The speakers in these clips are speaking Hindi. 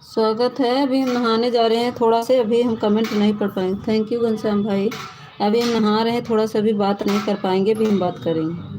स्वागत है। अभी हम नहाने जा रहे हैं, थोड़ा से अभी हम कमेंट नहीं पढ़ पाएंगे। थैंक यू घनश्याम भाई। अभी हम नहा रहे हैं, थोड़ा सा अभी बात नहीं कर पाएंगे, अभी हम बात करेंगे।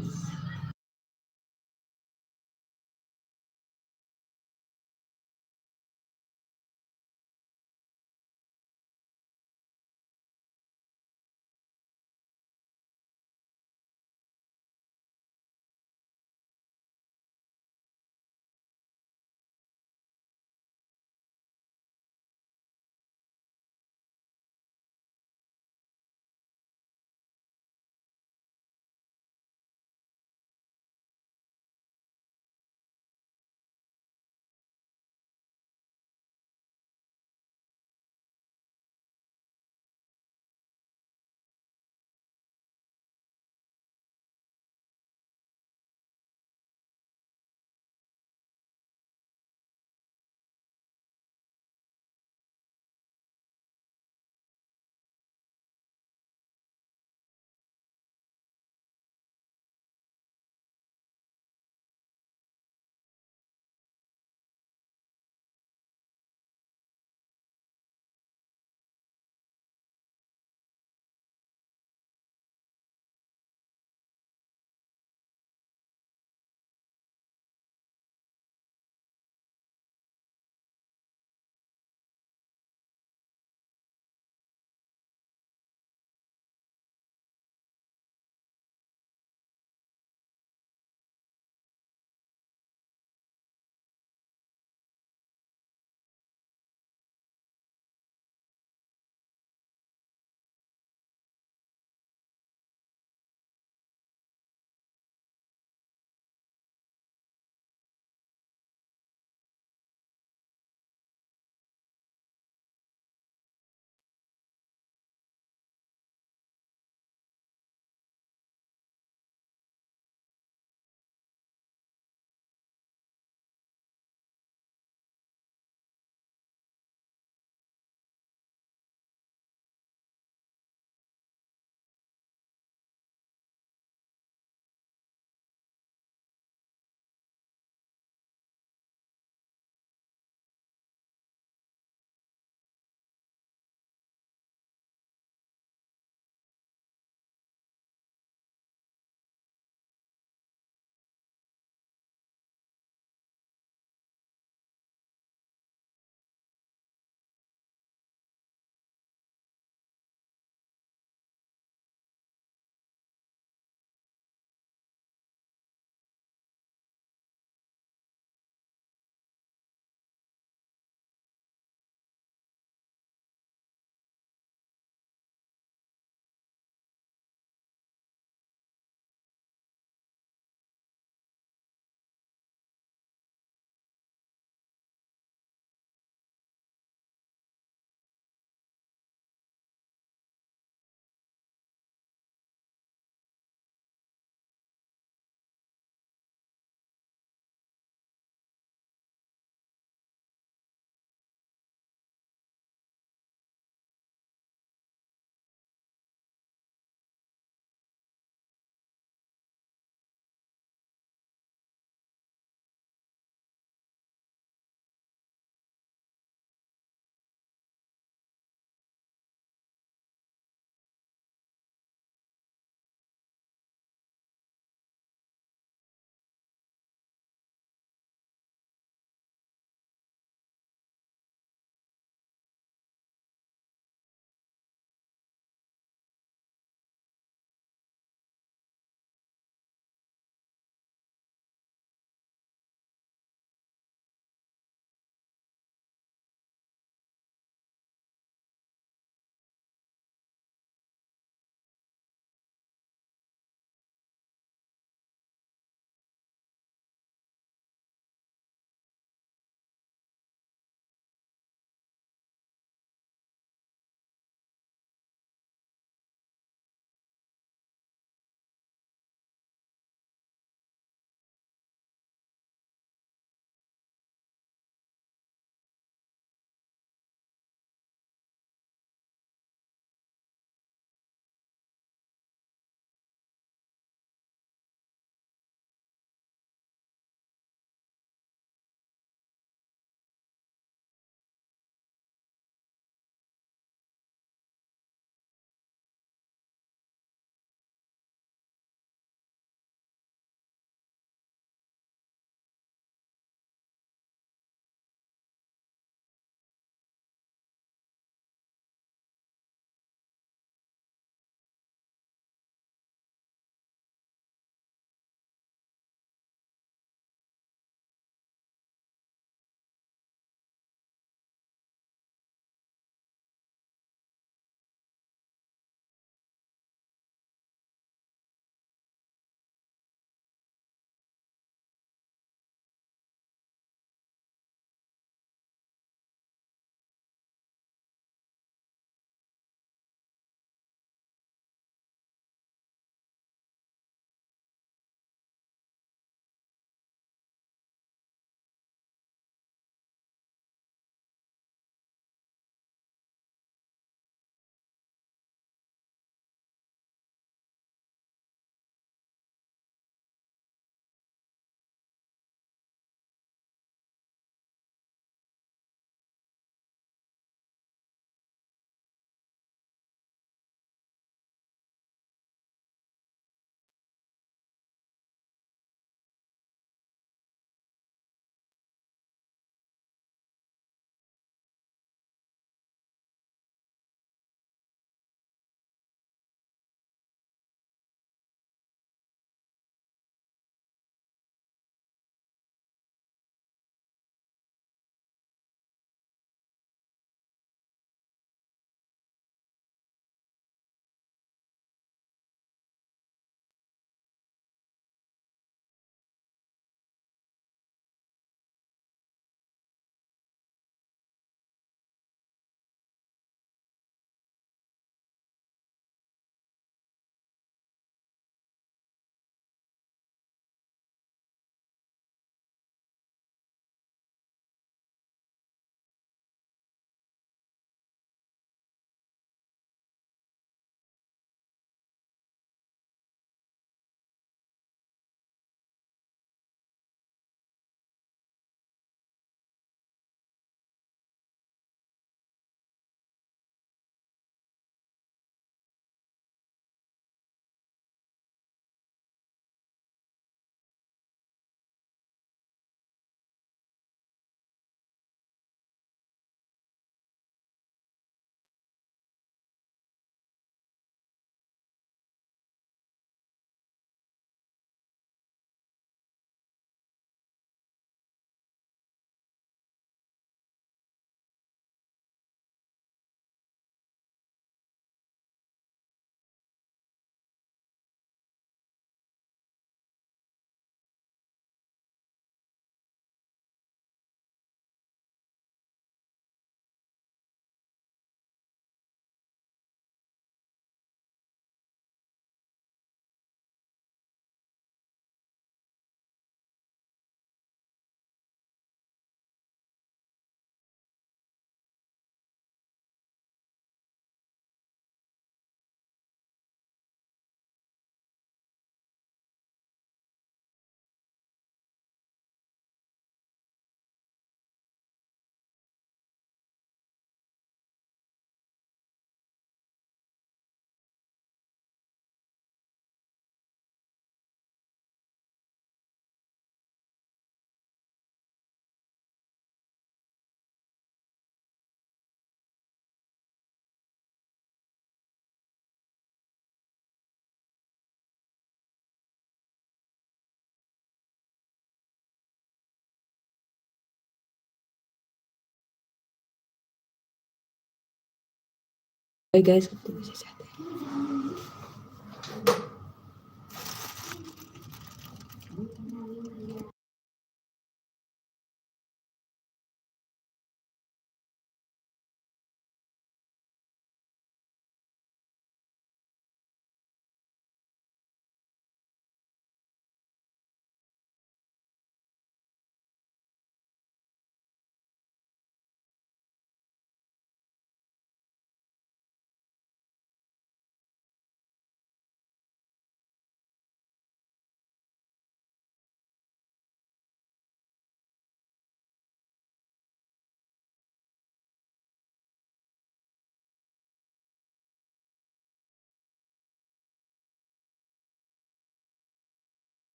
गैस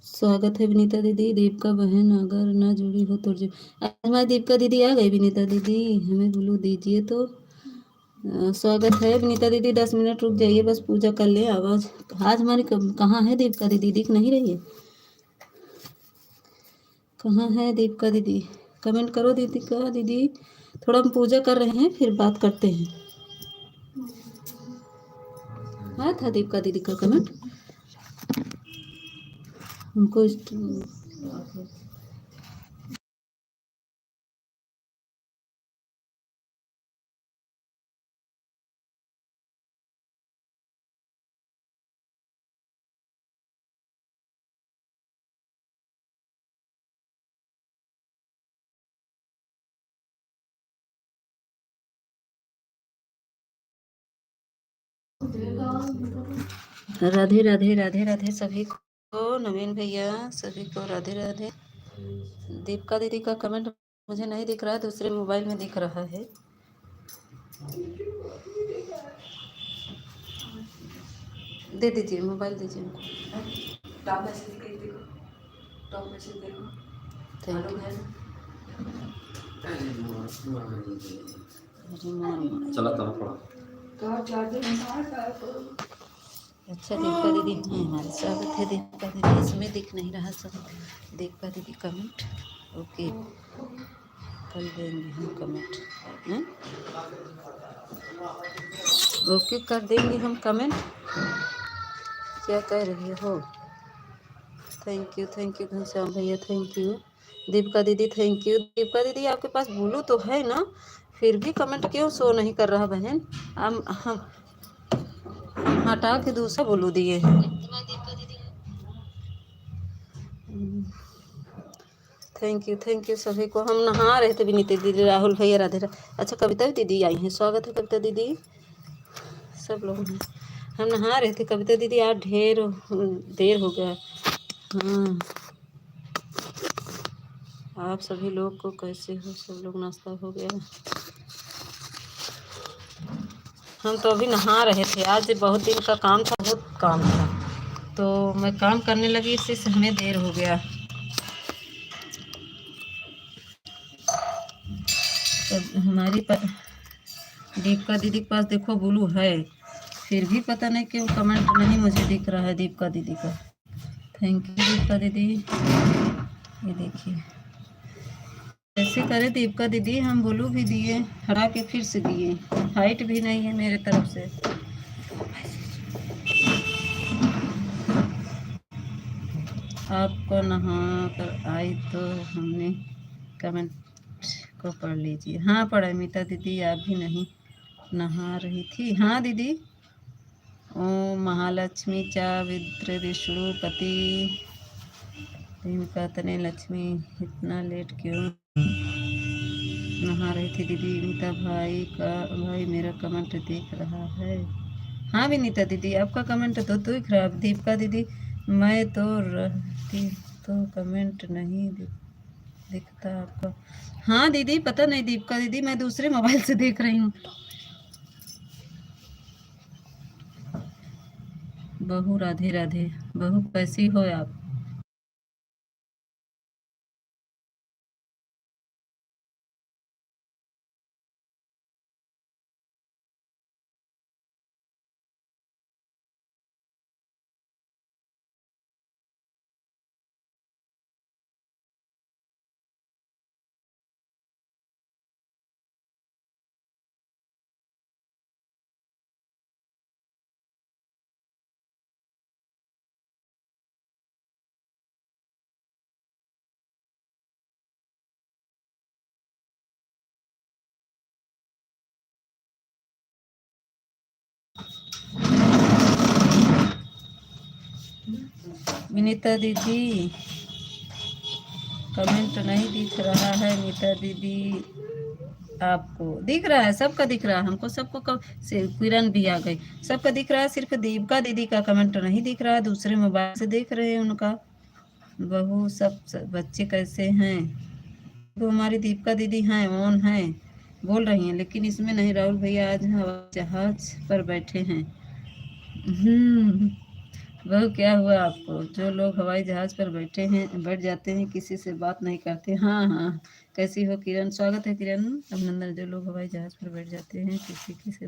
स्वागत है विनीता दीदी। दीपिका बहन अगर ना जुड़ी हो तो हमारी दीपिका दीदी आ गई। विनीता दीदी हमें बोलो दीजिए तो। स्वागत है विनीता दीदी। 10 मिनट रुक जाइए, बस पूजा कर ले। आवाज़ आज हमारी कहाँ है दीपिका दीदी? दिख नहीं रही है। कहाँ है दीपिका दीदी? कमेंट करो दीपिका दीदी। थोड़ा हम पूजा कर रहे हैं, फिर बात करते हैं। आया था दीपिका दीदी का कमेंट? उनको राधे राधे राधे राधे सभी को। नवीन भैया सभी को राधे राधे। दीपिका दीदी का कमेंट मुझे नहीं दिख रहा है, दूसरे मोबाइल में दिख रहा है। दे दीजिए, मोबाइल दीजिए उनको। Thank you. अच्छा दीपिका दीदी हैं हमारे। स्वागत है दीपिका दीदी। इसमें दिख नहीं रहा सब दीपिका दीदी कमेंट। ओके, कर देंगे हम कमेंट। ओके, कर देंगे हम कमेंट। क्या कह रही हो? थैंक यू घनश्याम भैया, थैंक यू। दीपिका दीदी थैंक यू। दीपिका दीदी आपके पास ब्लू तो है ना, फिर भी कमेंट क्यों शो नहीं कर रहा बहन? हम हटा के दूसरा ब्लू दिए हैं। थैंक यू सभी को। हम नहा रहे थे विनीता दीदी, राहुल भैया, राधे अच्छा कविता दीदी आई हैं, स्वागत है कविता दीदी, सब लोग हैं। हम नहा रहे थे कविता दीदी, आज ढेर देर हो गया। हाँ, आप सभी लोग को कैसे हो, सब लोग नाश्ता हो गया? हम तो अभी नहा रहे थे, आज बहुत दिन का काम था, बहुत काम था, तो मैं काम करने लगी, इससे हमें देर हो गया। तो हमारी दीपिका दीदी के पास देखो ब्लू है, फिर भी पता नहीं क्यों कमेंट नहीं मुझे दिख रहा है दीपिका दीदी का। थैंक यू दीपिका दीदी। ये देखिए ऐसे करे दीपिका दीदी, हम ब्लू भी दिए, हरा के फिर से दिए, हाइट भी नहीं है मेरे तरफ से। आपको नहा कर आई तो हमने कमेंट को पढ़ लीजिए। हाँ पढ़ा मीता दीदी, आप भी नहीं नहा रही थी? हाँ दीदी। ओम महालक्ष्मी चा विद्र विष्णुपति दीपिका तने लक्ष्मी, इतना लेट क्यों नहा रही थी दीदी? नीता भाई मेरा कमेंट देख रहा है? हाँ विनीता दीदी आपका कमेंट तो दिख रहा है। दीपिका दीदी मैं तो रहती तो कमेंट नहीं दिखता आपका। हाँ दीदी पता नहीं दीपिका दीदी, मैं दूसरे मोबाइल से देख रही हूँ। बहू राधे राधे। बहू कैसी हो आप? विनीता दीदी कमेंट नहीं दिख रहा है। नीता दीदी आपको दिख रहा है? सबका दिख रहा है हमको, सबको से किरण भी आ गई, सबका दिख रहा है, सिर्फ दीपिका दीदी का कमेंट नहीं दिख रहा है, दूसरे मोबाइल से देख रहे हैं उनका। बहू सब बच्चे कैसे हैं? तो हमारी दीपिका दीदी हैं, ऑन हैं, बोल रही हैं, लेकिन इसमें नहीं। राहुल भैया आज हवाई जहाज पर बैठे हैं। बहू क्या हुआ आपको? जो लोग हवाई जहाज पर बैठ जाते हैं, किसी से बात नहीं करते। हाँ हाँ, कैसी हो किरण? स्वागत है किरण, अभिनंदन। जो लोग हवाई जहाज पर बैठ जाते हैं, किसी से।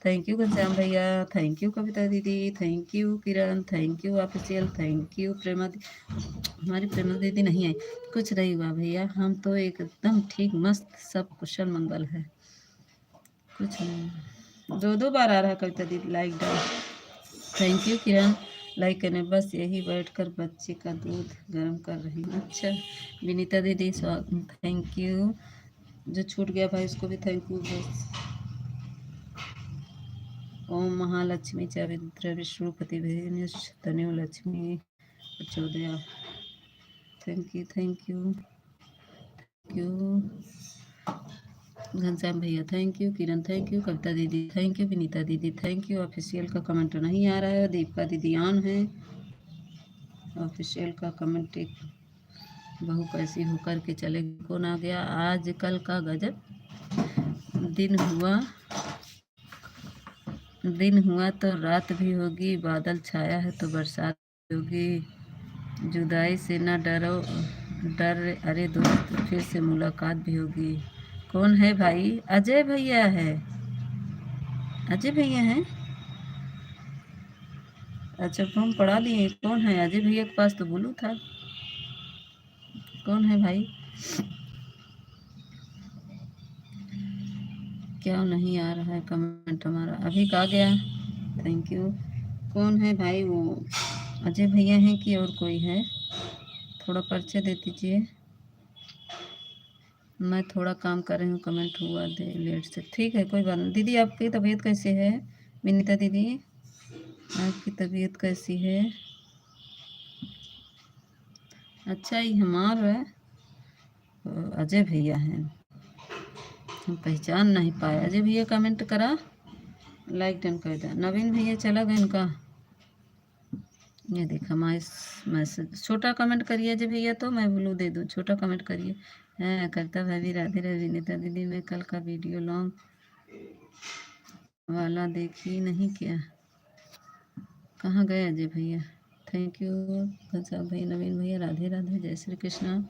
थैंक यू घनश्याम भैया, थैंक यू कविता दीदी, thank you Kiran, thank you official, thank you Prema हमारी प्रेमा दीदी नहीं आई। कुछ नहीं हुआ भैया, हम तो एकदम ठीक मस्त, सब कुशल मंगल है, कुछ नहीं। दो बार आ रहा है कविता दीदी लाइक डाल। थैंक यू किरण, लाइक करने। बस यही बैठकर बच्चे का दूध गर्म कर रही हूँ। अच्छा विनीता दीदी स्वागत, थैंक यू। जो छूट गया भाई उसको भी थैंक यू। बस ओम महालक्ष्मी चाविद्र विष्णुपति तनु लक्ष्मी प्रचोदया। Thank you thank you thank you Ghanshyam भैया, thank you Kiran, thank you Kavita दीदी, थैंक यू विनीता दीदी, थैंक यू। ऑफिशियल का कमेंट नहीं आ रहा है, दीपिका दीदी ऑन है। ऑफिशियल का कमेंट एक बहू कैसी होकर के चले, कौन आ गया? आज कल का गजब दिन हुआ तो रात भी होगी, बादल छाया है तो बरसात भी होगी, जुदाई से ना डर अरे दोस्त, फिर से मुलाकात भी होगी। कौन है भाई? अजय भैया है, अजय भैया हैं। अच्छा फॉर्म पढ़ा लिए, कौन है अजय भैया के पास? तो बोलू था, कौन है भाई? क्या नहीं आ रहा है कमेंट हमारा? अभी कहा गया, थैंक यू। कौन है भाई? वो अजय भैया हैं कि और कोई है? थोड़ा परिचय दे दीजिए। मैं थोड़ा काम कर रही हूँ, कमेंट हुआ दे लेट से। ठीक है कोई बात नहीं। दीदी आपकी तबीयत कैसी है? विनीता दीदी आपकी तबीयत कैसी है? अच्छा ही हमार है, अजय भैया हैं, हम पहचान नहीं पाए। अजय भैया कमेंट करा, लाइक डन कर दिया। नवीन भैया चला गया इनका, ये देखा मैसेज। छोटा कमेंट करिए अजय भैया, तो मैं ब्लू दे दूँ। छोटा कमेंट करिए। है करता भाभी, राधे राधे विनीता दीदी, मैं कल का वीडियो लॉन्ग वाला देखी नहीं क्या, कहाँ गए अजय भैया? थैंक यू घनश्याम भैया, नवीन भैया, राधे राधे, जय श्री कृष्णा।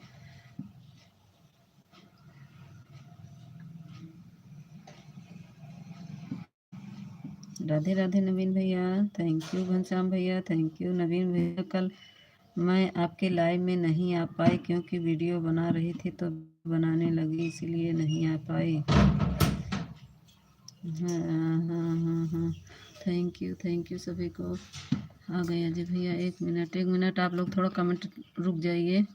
राधे राधे नवीन भैया, थैंक यू घनश्याम भैया, थैंक यू नवीन भैया। कल मैं आपके लाइव में नहीं आ पाई क्योंकि वीडियो बना रही थी तो बनाने लगी, इसलिए नहीं आ पाई। हाँ हाँ हाँ हाँ, थैंक यू सभी को। आ गए अजय भैया, एक मिनट आप लोग थोड़ा कमेंट रुक जाइए।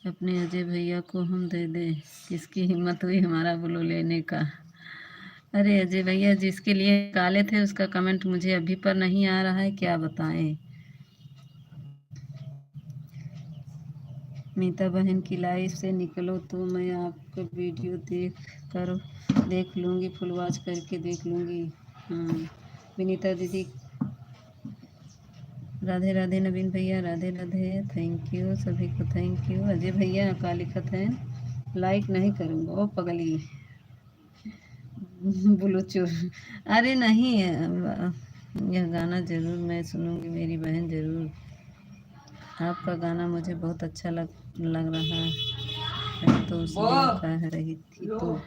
अपने अजय भैया को हम दे दे, किसकी हिम्मत हुई हमारा ब्लू लेने का। अरे अजय भैया जिसके लिए काले थे उसका कमेंट मुझे अभी पर नहीं आ रहा है, क्या बताएं। मीता बहन की लाइफ से निकलो तो मैं आपका वीडियो देख लूँगी, फुल वॉच करके देख लूँगी। हाँ विनीता दीदी, राधे राधे नवीन भैया, राधे राधे, थैंक यू सभी को, थैंक यू। अजय भैया का लिखत है लाइक नहीं करूँगा, ओ पगली बुलूचूर। अरे नहीं, यह गाना ज़रूर मैं सुनूंगी मेरी बहन, ज़रूर। आपका गाना मुझे बहुत अच्छा लग रहा है तो उसमें कह रही थी तो।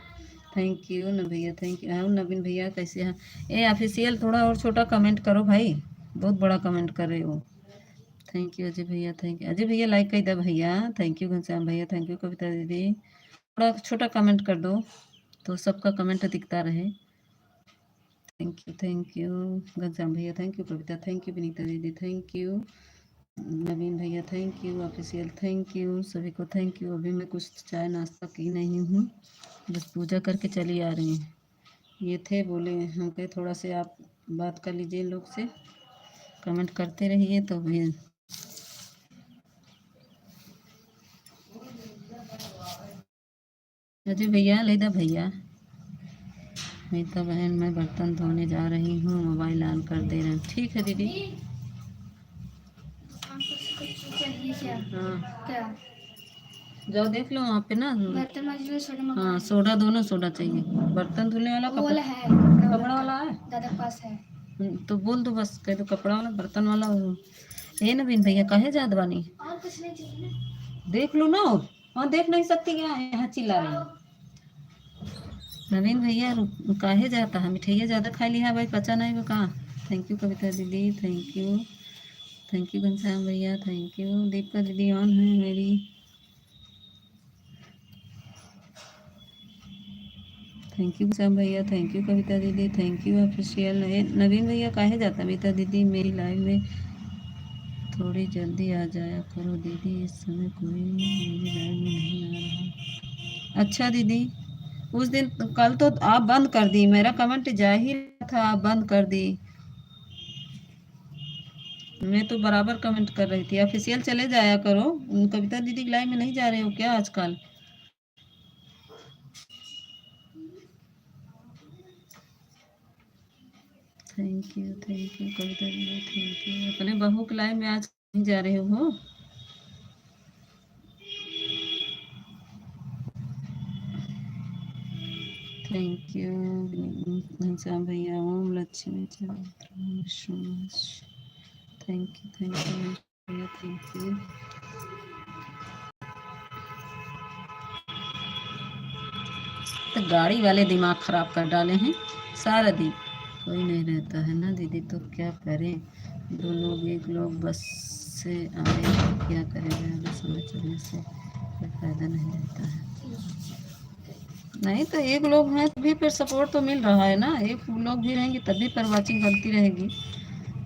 थैंक यू न भैया, थैंक यू। हाँ नवीन भैया कैसे हैं? ए ऑफिशियल थोड़ा और छोटा कमेंट करो भाई, बहुत बड़ा कमेंट कर रहे हो। थैंक यू अजय भैया, थैंक यू अजय भैया, लाइक कर दो भैया। थैंक यू घनश्याम भैया, थैंक यू कविता दीदी। थोड़ा छोटा कमेंट कर दो तो सबका कमेंट दिखता रहे। थैंक यू घनश्याम भैया, thank you Kavita, thank you Vinita दीदी, थैंक यू नवीन भैया, thank you official, thank you सभी को, थैंक यू। अभी मैं कुछ चाय नाश्ता की नहीं हूँ, बस पूजा करके चली आ रही हूँ। ये थे बोले हम कहे थोड़ा से आप बात कर लीजिए इन लोग से, कमेंट करते रहिए तो भी। अजय भैया लेदा भैया, मीता बहन मैं बर्तन धोने जा रही हूँ, मोबाइल ऑन कर दे रहे हैं। ठीक है दीदी। चाहिए क्या? हाँ क्या? जाओ देख लो वहाँ पे ना, बर्तन मांजने सोडा। हाँ सोडा, दोनों सोडा चाहिए। बर्तन धुलने वाला कपड़ा है, कपड़ा वाला है दादा के पास है। तो बोल दो बस, कह दो कपड़ा वाला बर्तन वाला। ये नवीन भैया कहे जात बानी, और कुछ नहीं चाहिए देख लो ना। और देख नहीं सकती क्या, यहाँ चिल्ला रही है। नवीन भैया काहे जाता है, मिठाइया ज़्यादा खा लिया भाई, पचा नहीं वो कहाँ। थैंक यू कविता दीदी, थैंक यू घनश्याम भैया, थैंक यू दीपिका दीदी ऑन है मेरी। थैंक यू घनश्याम भैया, थैंक यू कविता दीदी, थैंक यू ऑफिशियल। नवीन भैया काहे जाता मीता दीदी मेरी लाइव में थोड़ी जल्दी आ जाया करो दीदी, इस समय कोई मेरी लाइव में नहीं आ रहा। अच्छा दीदी, उस दिन कल तो आप बंद कर दी, मेरा कमेंट जा ही रहा था, आप बंद कर दी। मैं तो बराबर कमेंट कर रही थी। ऑफिशियल चले जाया करो, कविता दीदी लाइव में नहीं जा रहे हो क्या आजकल? थैंक यू कविता दीदी, थैंक यू। अपने बहू के लाइव में आज नहीं जा रहे हो? थैंक यू घनश्याम भैया, ओम लक्ष्मी थैंक यू भैया, थैंक यू। तो गाड़ी वाले दिमाग खराब कर डाले हैं सारा दिन। कोई नहीं रहता है ना दीदी, तो क्या करें, दो लोग एक लोग बस से आए तो क्या करें, ज़्यादा समय चलने से कोई फायदा नहीं रहता है। नहीं तो एक लोग हैं तभी पर सपोर्ट तो मिल रहा है ना, एक लोग भी रहेंगे तभी पर वाचिंग बनती रहेगी,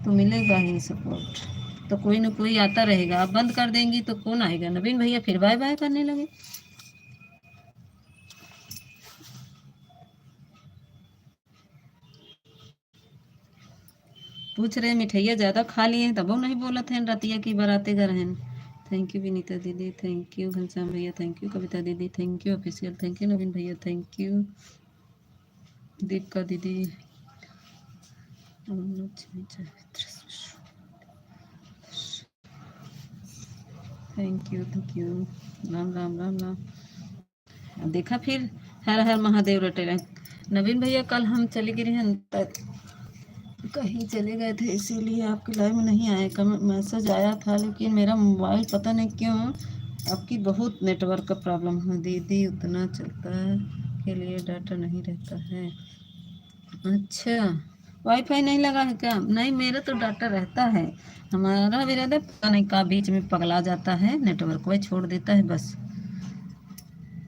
तो मिलेगा ही सपोर्ट। तो कोई ना कोई आता रहेगा, आप बंद कर देंगी तो कौन आएगा? नवीन भैया फिर बाय बाय करने लगे। पूछ रहे मिठाइया ज़्यादा खा लिए हैं तब नहीं बोला थे रतिया की बराते घर हैं। थैंक यू विनीता दीदी, थैंक यू घनश्याम भैया, थैंक यू कविता दीदी, thank you official, thank you Naveen भैया, थैंक यू दीपिका दीदी, थैंक यू राम राम राम राम। देखा फिर हर हर महादेव रटेला। नवीन भैया कल हम चले गए हैं, कहीं चले गए थे इसीलिए आपके लाइव में नहीं आए। मैसेज आया था लेकिन मेरा मोबाइल पता नहीं क्यों आपकी बहुत नेटवर्क का प्रॉब्लम है दीदी, उतना चलता है के लिए डाटा नहीं रहता है। अच्छा वाईफाई नहीं लगा है क्या? नहीं मेरा तो डाटा रहता है, हमारा भी रहता है, पता नहीं कहाँ बीच में पगला जाता है, नेटवर्क वही छोड़ देता है बस।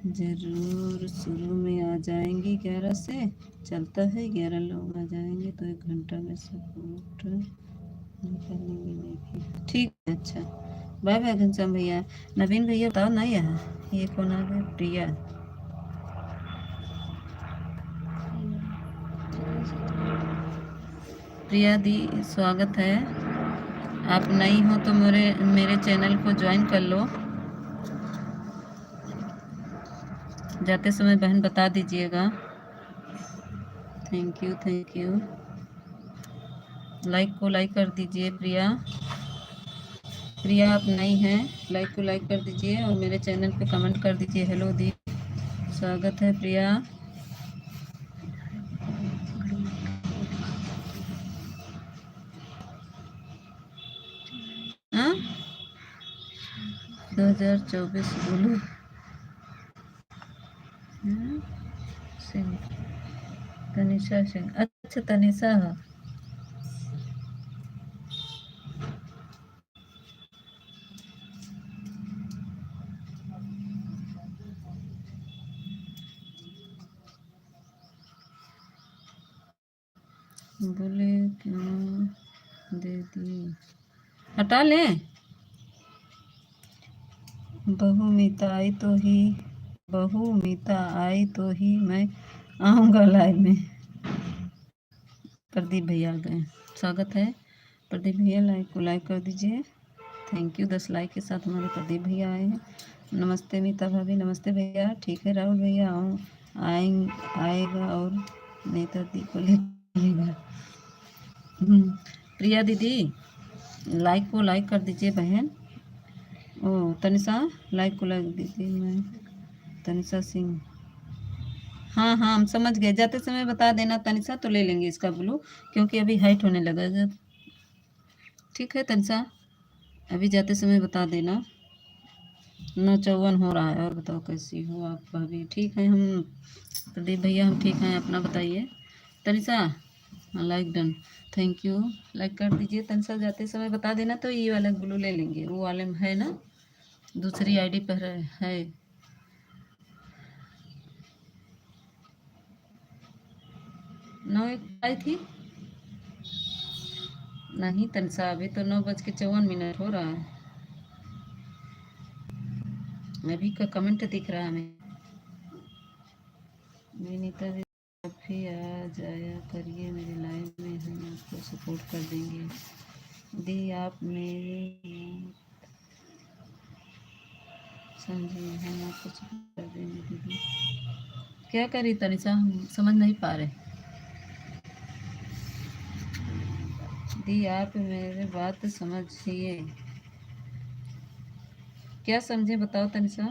जरूर शुरू में आ जाएंगी 11 से, चलता है 11 लोग आ जाएंगे तो 1 घंटा में सपोर्ट निकालेंगे नहीं। ठीक है अच्छा बाय बाय घनश्याम भैया। नवीन भैया बताओ नहीं है ये कौन आ गया? प्रिया प्रिया दी स्वागत है। आप नई हो तो मेरे चैनल को ज्वाइन कर लो। जाते समय बहन बता दीजिएगा। थैंक यू लाइक को लाइक कर दीजिए। प्रिया प्रिया आप नई हैं, लाइक को लाइक कर दीजिए और मेरे चैनल पे कमेंट कर दीजिए। हेलो दी स्वागत है प्रिया। हाँ 2024 बोलो सिंह, तनिषा सिंह, अच्छा तनिषा है। बोले क्यों दे दी, हटा लें। बहू मीता आई तो ही मैं आऊँगा लाइव में। प्रदीप भैया आ गए, स्वागत है प्रदीप भैया। लाइक को लाइक कर दीजिए। थैंक यू 10 लाइक के साथ हमारे प्रदीप भैया आए हैं। नमस्ते मीता भाभी, नमस्ते भैया। ठीक है राहुल भैया आएगा और नेता दी को लेगा। प्रिया दीदी लाइक को लाइक कर दीजिए बहन। ओ तनिषा लाइक को लाइक दीजिए। मैं तनिषा सिंह, हाँ हाँ हम समझ गए, जाते समय बता देना तनिषा तो ले लेंगे इसका ब्लू, क्योंकि अभी हाइट होने लगा। ठीक है तनिषा अभी जाते समय बता देना। 9:54 हो रहा है। और बताओ कैसी हो आप भाभी? ठीक है हम प्रदीप भैया हम ठीक हैं, अपना बताइए। Tanisha like done, thank you like कर दीजिए। तनिषा जाते समय बता देना तो ये वाला ब्लू ले लेंगे, वो वाले में है ना, दूसरी आईडी पर है। नौ एक आई थी नहीं तनिषा, अभी तो 9:54 हो रहा है। अभी का कमेंट दिख रहा है हमें। विनीता दी आप भी आ जाया करिए मेरे लाइव में, हम आपको सपोर्ट कर देंगे। दी आप मेरे समझिए, हम आपको सपोर्ट कर देंगे। दीदी क्या करी तनिषा, हम समझ नहीं पा रहे। दी आप मेरे बात समझिए, क्या समझे बताओ तनिषा।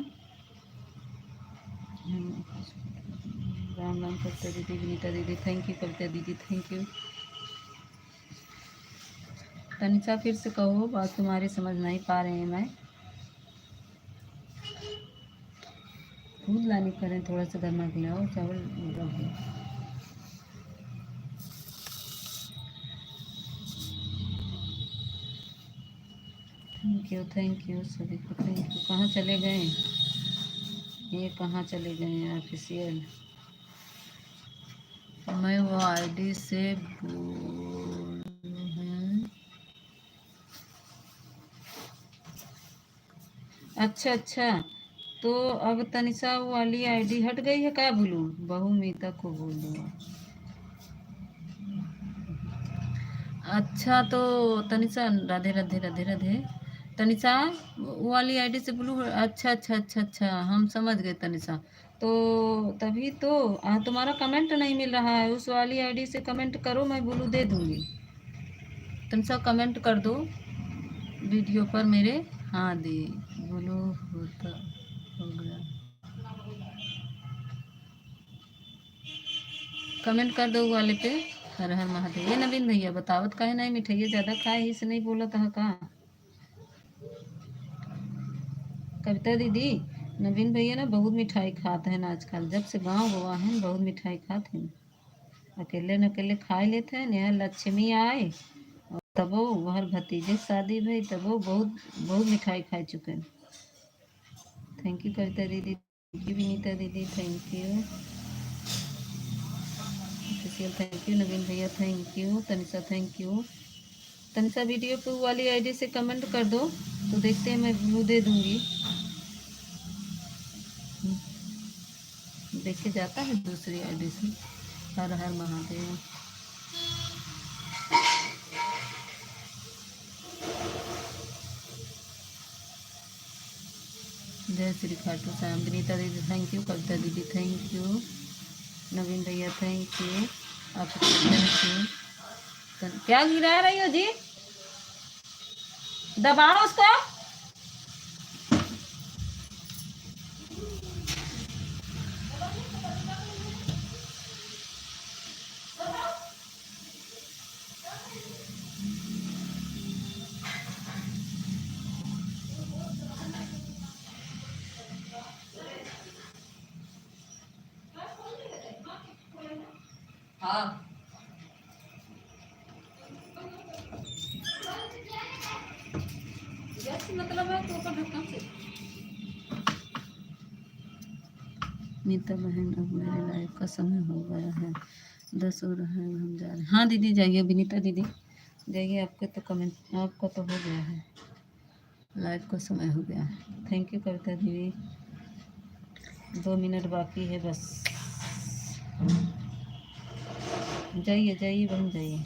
राम राम कविता दीदी, विनीता दीदी थैंक यू, कविता दीदी थैंक यू। तनिषा फिर से कहो, बात तुम्हारी समझ नहीं पा रहे हैं। मैं दूध लाने करें, थोड़ा सा गर्मा खिलाओ, चावल रख दो। थैंक यू सभी को थैंक यू। कहाँ चले गए ये, कहाँ चले गए ऑफिशियल? मैं वो आईडी से बोल हूँ। अच्छा अच्छा, तो अब तनिषा वो वाली आईडी हट गई है क्या? बोलूँ बहू मीता को बोलूँ? अच्छा तो तनिषा राधे राधे राधे राधे। तनिषा वो वाली आईडी से ब्लू, अच्छा अच्छा अच्छा अच्छा, हम समझ गए तनिषा। तो तभी तो तुम्हारा कमेंट नहीं मिल रहा है, उस वाली आईडी से कमेंट करो, मैं ब्लू दे दूंगी। तनिषा कमेंट कर दो वीडियो पर मेरे। हाँ दी, ब्लू होता हो गया, कमेंट कर दो वाले पे। हर हर महादेव। ये नवीन भैया बतावत काहे नहीं, मिठाइया ज़्यादा खाए ही से नहीं बोला था का। कविता दीदी, नवीन भैया ना बहुत मिठाई खाते हैं आजकल, जब से गांव हुआ है बहुत मिठाई खाते हैं। अकेले न अकेले खा लेते हैं, यहाँ लक्ष्मी आए और तब वो हर भतीजे की शादी भई, तब वो बहुत बहुत मिठाई खा चुके हैं। थैंक यू कविता दीदी, थैंक यू विनीता दीदी, thank you official, thank you Naveen भैया, thank you Tanisha, thank you Tanisha. Video पे वाली आईडी से कमेंट कर दो तो देखते हैं, मैं ब्लू दे दूंगी। देख के जाता है दूसरी आईडी से। हर हर महादेव। जय श्री खाटू श्याम। विनीता दीदी थैंक यू, कविता दीदी थैंक यू, नवीन भैया थैंक यू, आप थैंक यू। क्या गिरा रही हो जी, दबाओ उसको। हाँ मतलब है तो ऊपर ढक्कन से। नीता बहन, अब मेरे लाइफ का समय हो गया है, 10 हो रहा है, हम जा रहे हैं। हाँ दीदी जाइए, विनीता दीदी जाइए, आपके तो कमेंट, आपका तो हो गया है, लाइफ का समय हो गया है। थैंक यू कविता दीदी, 2 मिनट बाकी है बस। जाइए जाइए बहन जाइए,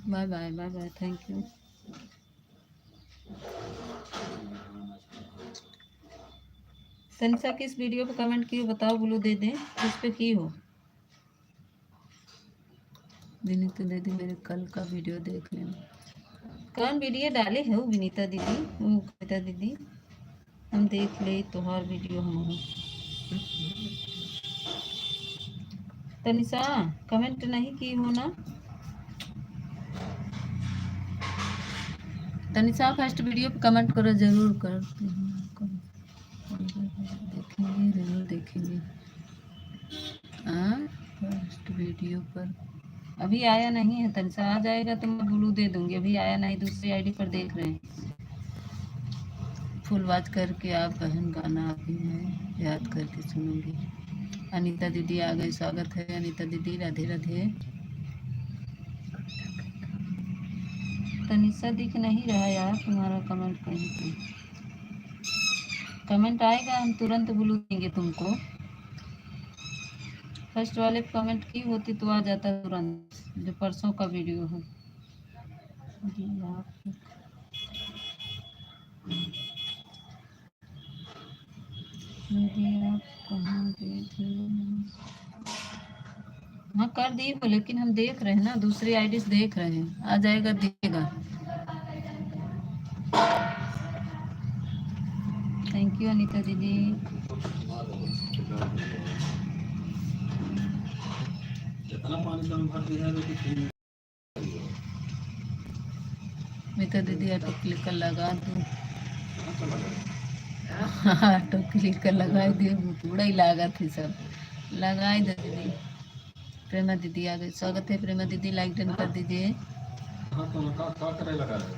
bye bye bye bye, thank you. Tanisha किस वीडियो पे कमेंट की हो बताओ, ब्लू दे दें, किस पे की हो। विनीता दीदी मेरे कल का वीडियो देख लेना। कौन वीडियो डाले हो विनीता दीदी, वो कविता दीदी, हम देख ले तोहार वीडियो हम। तनिषा कमेंट नहीं की हो ना। तनिषा फर्स्ट वीडियो पे कमेंट करो, जरूर करते हैं, देखेंगे जरूर देखेंगे। हाँ फर्स्ट वीडियो पर अभी आया नहीं है तनिषा, आ जाएगा तो मैं ब्लू दे दूंगी, अभी आया नहीं, दूसरी आईडी पर देख रहे हैं। फुल वॉच करके आप बहन गाना अभी मैं याद करके सुनूंगी। अनीता दीदी आ गई, स्वागत है अनीता दीदी, राधे राधे। तनिषा दिख नहीं रहा यार तुम्हारा कमेंट कहीं पे, कमेंट आएगा हम तुरंत ब्लू देंगे तुमको। फर्स्ट वाले पे कमेंट की होती तो आ जाता तुरंत, जो परसों का वीडियो है। जी आप आप कहाँ गए थे। हाँ कर दी हो, लेकिन हम देख रहे हैं ना, दूसरी आईडी से देख रहे हैं, आ जाएगा दिखेगा। थैंक यू अनीता दीदी। मीता दीदी ऑटो क्लिक कर लगा दूँ। ऑटो क्लिक कर लगा दिए, पूरा ही लागत है सब लगाई दे दीदी। प्रेमा दीदी आ गई, स्वागत है प्रेमा दीदी, लाइक डन कर दीजिए। हाँ तो का करे लगा रहे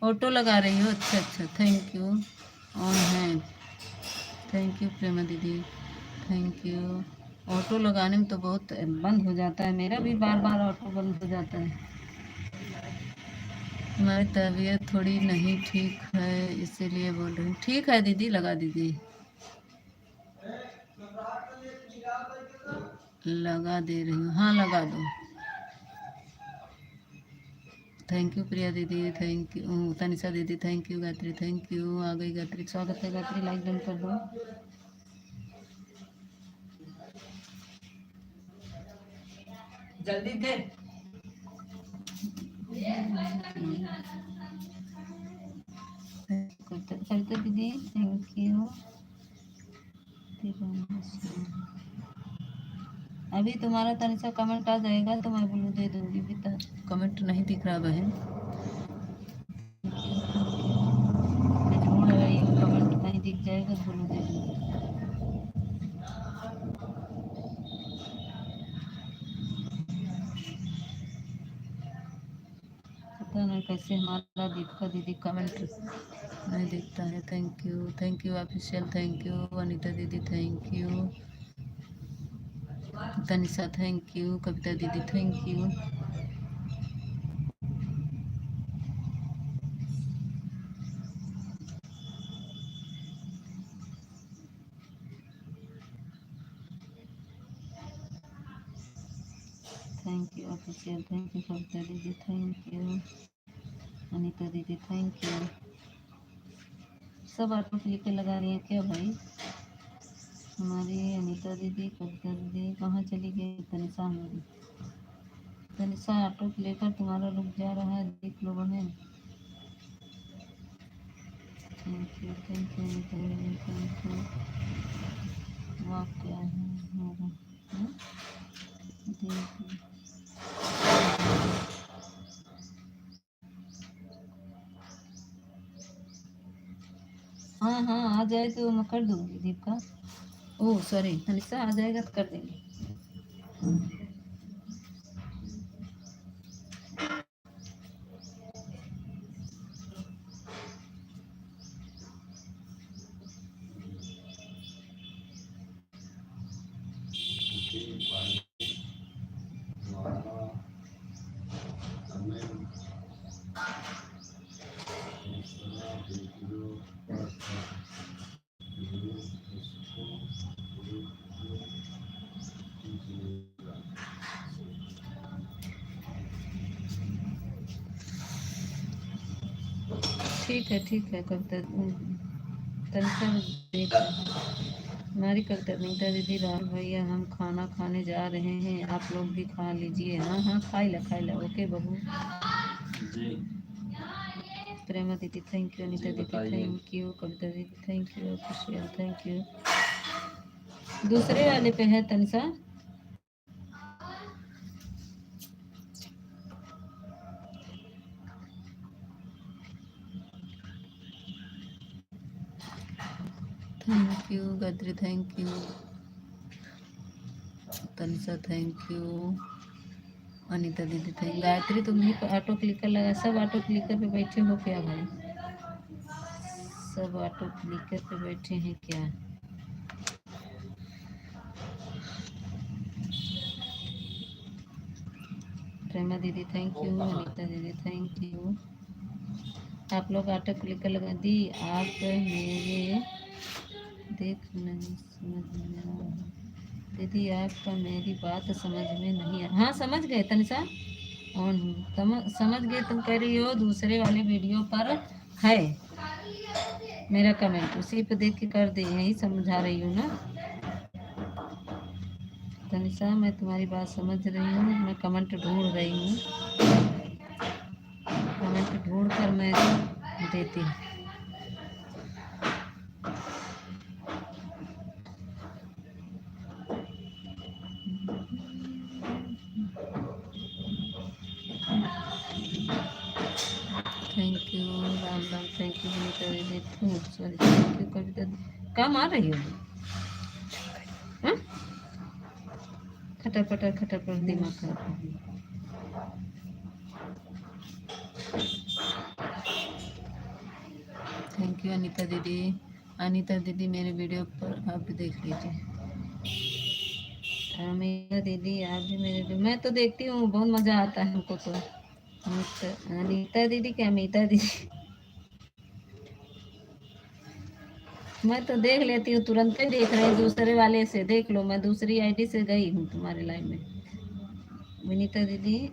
ऑटो लगा रही हो? अच्छा अच्छा, थैंक यू। ऑन है, थैंक यू प्रेमा दीदी, थैंक यू। ऑटो लगाने में तो बहुत बंद हो जाता है, मेरा भी बार बार ऑटो बंद हो जाता है। हमारी तबीयत थोड़ी नहीं ठीक है इसीलिए बोल रही हूँ। ठीक है दीदी, लगा दीजिए, लगा दे रही हूँ। हाँ लगा दो। थैंक यू प्रिया दीदी, थैंक यू तनिषा दीदी, thank you Gayatri, thank you. आ गई गायत्री, स्वागत है गायत्री, लाइक डन कर दो। जल्दी दे। कविता दीदी थैंक यू। अभी तुम्हारा तनिषा कमेंट आ जाएगा तो मैं ब्लू दे दूंगी। अभी तक कमेंट नहीं दिख रहा बहन, मैं ढूंढ रही हूँ, कमेंट नहीं दिख जाएगा तो ब्लू दे दूंगी। पता नहीं कैसे हमारा दीपिका दीदी कमेंट नहीं दिखता है। Thank you official, thank you Anita दीदी, thank you Tanisha, thank you Kavita दीदी, thank you. Thank you official, thank you Kavita दीदी, थैंक यू अनीता दीदी, थैंक यू। सब ऑटो क्लिक लगा रही है क्या भाई? हमारी अनीता दीदी, कविता दीदी कहाँ चली गई? तनिषा, हमारी तनिषा ऑटो लेकर तुम्हारा रुक जा रहा है, देख लो बहन। थैंक यू अनीता दीदी, थैंक यू। वाह क्या है हमारा, देख। हाँ हाँ आ जाए तो मैं कर दूंगी दीपिका। ओह सॉरी, तनिषा आ जाएगा तो कर देंगे। ठीक है कविता तनिषा देख हमारी कविता नीता दीदी, राहुल भैया हम खाना खाने जा रहे हैं, आप लोग भी खा लीजिए। हाँ हाँ खाई ला ओके बबू जी। प्रेमा दीदी थैंक यू, अनीता दीदी थैंक यू, कविता दीदी thank you, official thank you. दूसरे वाले पे है Tanisha. Thank you Gayatri, thank you Tanisha, thank you Anita दीदी, थैंक गायत्री। तुम भी ऑटो क्लिकर लगा, सब ऑटो क्लिकर पे बैठे हो क्या भाई? सब ऑटो क्लिकर पे बैठे हैं क्या? प्रेमा दीदी थैंक यू, अनीता दीदी थैंक यू। आप लोग ऑटो क्लिकर लगा दी। आप मेरे देख नहीं समझ में आ रहा दीदी, आपका मेरी बात समझ में नहीं आ। हाँ समझ गए तनिषा, ऑन समझ गए। तुम कह रही हो दूसरे वाले वीडियो पर है मेरा कमेंट, उसी पे देख के कर दे, यही समझा रही हूँ ना तनिषा। मैं तुम्हारी बात समझ रही हूँ, मैं कमेंट ढूंढ रही हूँ, कमेंट ढूंढ कर मैं देती हूँ। Thank you Ram Ram, thank you Anita दीदी, सॉरी थैंक यू कविता। काम आ रही हो खटर दिमाग खराब। थैंक यू अनीता दीदी। अनीता दीदी मेरे वीडियो पर आप भी देख लीजिए। अमीता दीदी आप भी मेरे, मैं तो देखती हूँ, बहुत मज़ा आता है हमको तो। अनीता दीदी क्या अमीता दीदी, मैं तो देख लेती हूँ, तुरंत ही देख रही हूँ। दूसरे वाले से देख लो, मैं दूसरी आईडी से गई हूँ तुम्हारे लाइन में। विनीता दीदी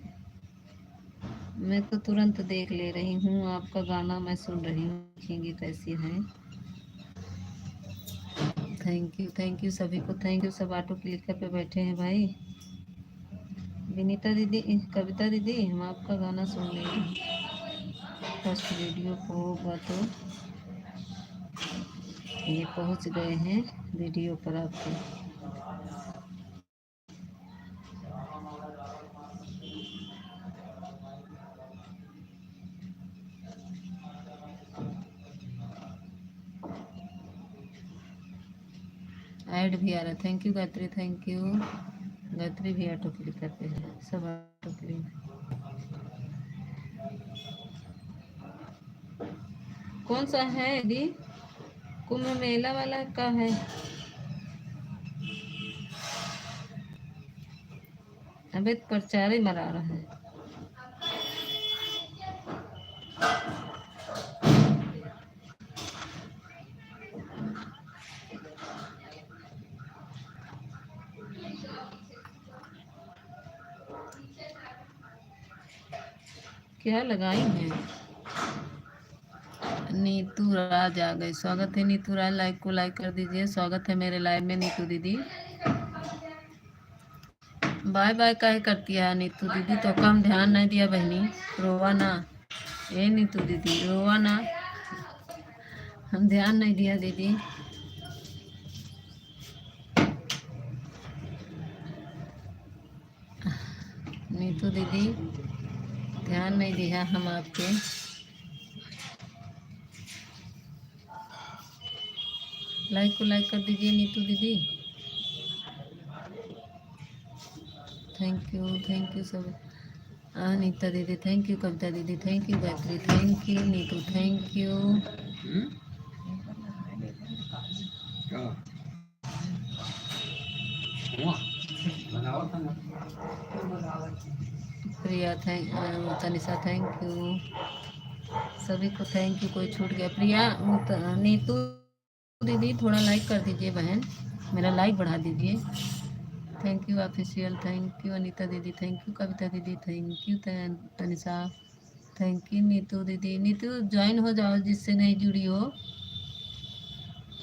मैं तो तुरंत देख ले रही हूँ, आपका गाना मैं सुन रही हूँ, देखेंगी कैसी है। थैंक यू सभी को, थैंक यू। सब ऑटो क्लिकर पे बैठे हैं भाई। विनीता दीदी, कविता दीदी, हम आपका गाना सुन लेंगे। फर्स्ट वीडियो को होगा तो ये पहुंच गए हैं वीडियो पर आपके। ऐड भी आ रहा है। Thank you Gayatri, thank you. Gayatri भी ऑटो क्लिकर पे है, सब ऑटो क्लिक। कौन सा है दी? कुंभ मेला वाला का है? अबे प्रचार ही मरा रहा है। क्या लगाई है? नीतू राज आ गई। स्वागत है नीतू राज, लाइक को लाइक कर दीजिए। स्वागत है मेरे लाइव में नीतू दीदी। बाय बाय काहे करती है नीतू दीदी? तो कम ध्यान नहीं दिया बहनी, रोवा ना। ए नीतू दीदी रोवा ना, हम ध्यान नहीं दिया दीदी। नीतू दीदी ध्यान नहीं दिया हम आपके। लाइक को लाइक कर दीजिए नीतू दीदी। थैंक यू सब। अनीता दीदी थैंक यू, कविता दीदी thank you, Gayatri thank you, Neetu thank you. Priya thank, Tanisha thank you, सभी को थैंक यू। कोई छूट गया? प्रिया, नीतू दीदी थोड़ा लाइक कर दीजिए बहन, मेरा लाइक बढ़ा दीजिए। Thank you official, thank you Anita दीदी, थैंक यू कविता दीदी, thank you Tanisha, thank you Neetu दीदी। नीतू ज्वाइन हो जाओ जिससे नहीं जुड़ी हो।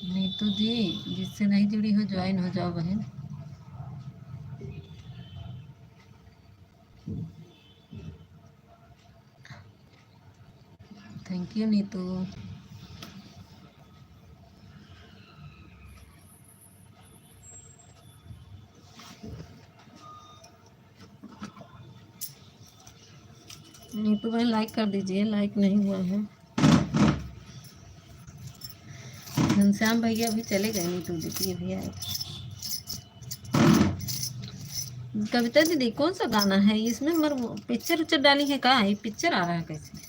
नीतू जी जिससे नहीं जुड़ी हो ज्वाइन हो जाओ बहन। Thank you Neetu. नीतू बहन लाइक कर दीजिए, लाइक नहीं हुआ है। घनश्याम भैया भी चले गए, नीतू दीदी भी आए। कविता दीदी कौन सा गाना है इसमें? मर पिक्चर उच्चर डाली है का? ये पिक्चर आ रहा है कैसे?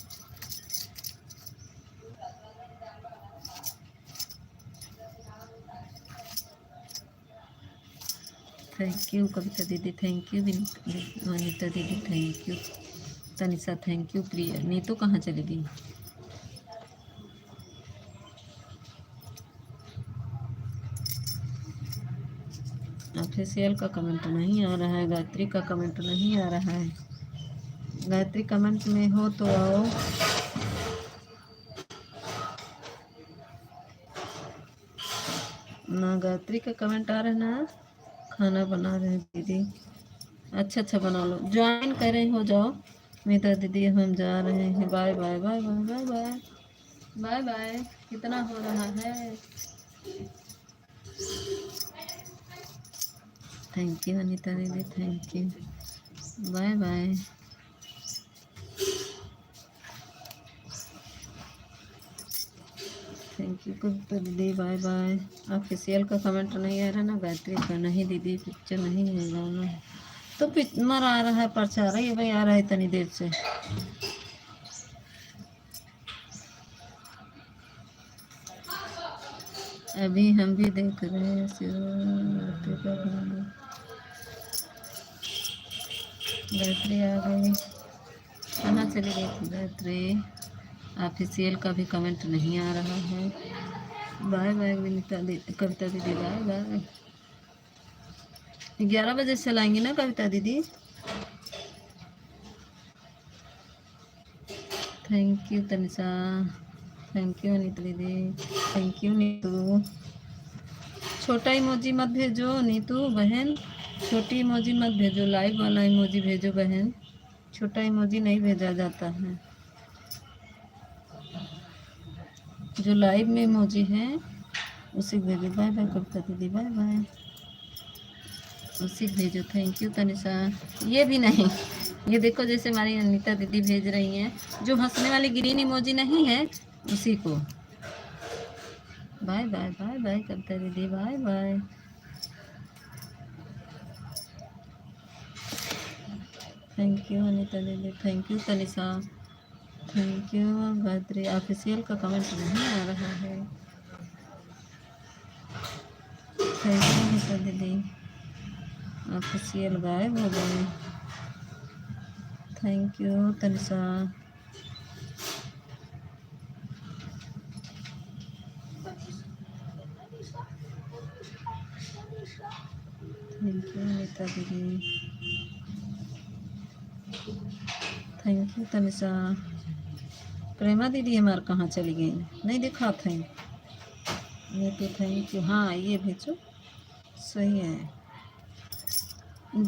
थैंक यू कविता दीदी, थैंक यू अनीता दीदी, thank you Tanisha, thank you Priya. Neetu कहाँ चली गई? ऑफिशियल का कमेंट नहीं आ रहा है, गायत्री का कमेंट नहीं आ रहा है। गायत्री कमेंट में हो तो आओ। ना गायत्री का कमेंट आ रहा है ना। खाना बना रहे हैं दीदी। अच्छा अच्छा बना लो, ज्वाइन करें हो जाओ। मीता दीदी हम जा रहे हैं, bye bye bye bye bye bye bye bye. कितना हो रहा है? थैंक यू अनीता दीदी, thank you, bye bye. Thank you Kavita दीदी, बाय बाय। ऑफिशियल का कमेंट नहीं आ रहा ना, गायत्री का नहीं दीदी, पिक्चर नहीं है गाना है तो मर आ रहा है, प्रचार है भाई आ रहा है इतनी देर से। अभी हम भी देख रहे हैं गायत्री आ गई। कहाँ चली गई थी गायत्री? ऑफिशियल का भी कमेंट नहीं आ रहा है। बाय बाय विनीता दीदी, कविता दीदी बाय बाय। 11 बजे चलाएंगी ना कविता दीदी? Thank you Tanisha, thank you Neetu दीदी, थैंक यू नीतू। छोटा इमोजी मत भेजो नीतू बहन, छोटी इमोजी मत भेजो, लाइव वाला इमोजी भेजो बहन, छोटा इमोजी नहीं भेजा जाता है। जो लाइव में इमोजी है उसी भेजो। बाय बाय कविता दीदी बाय बाय, उसी भेजो। Thank you Tanisha. ये भी नहीं, ये देखो जैसे हमारी अनीता दीदी भेज रही हैं, जो हंसने वाली ग्रीन इमोजी नहीं है उसी को। Bye bye bye bye Kavita दीदी bye bye. Thank you Anita दीदी, thank you Tanisha, thank you Gayatri. Official का कमेंट नहीं आ रहा है। थैंक यू अनीता दीदी, ऑफिशियल गायब हो गए। Thank you Tanisha. Thank you Anita दीदी, थैंक यू तनिषा। प्रेमा दीदी हमारे कहाँ चली गई? नहीं दिखा थे। ये तो थैंक यू। हाँ ये भेजो, सही है।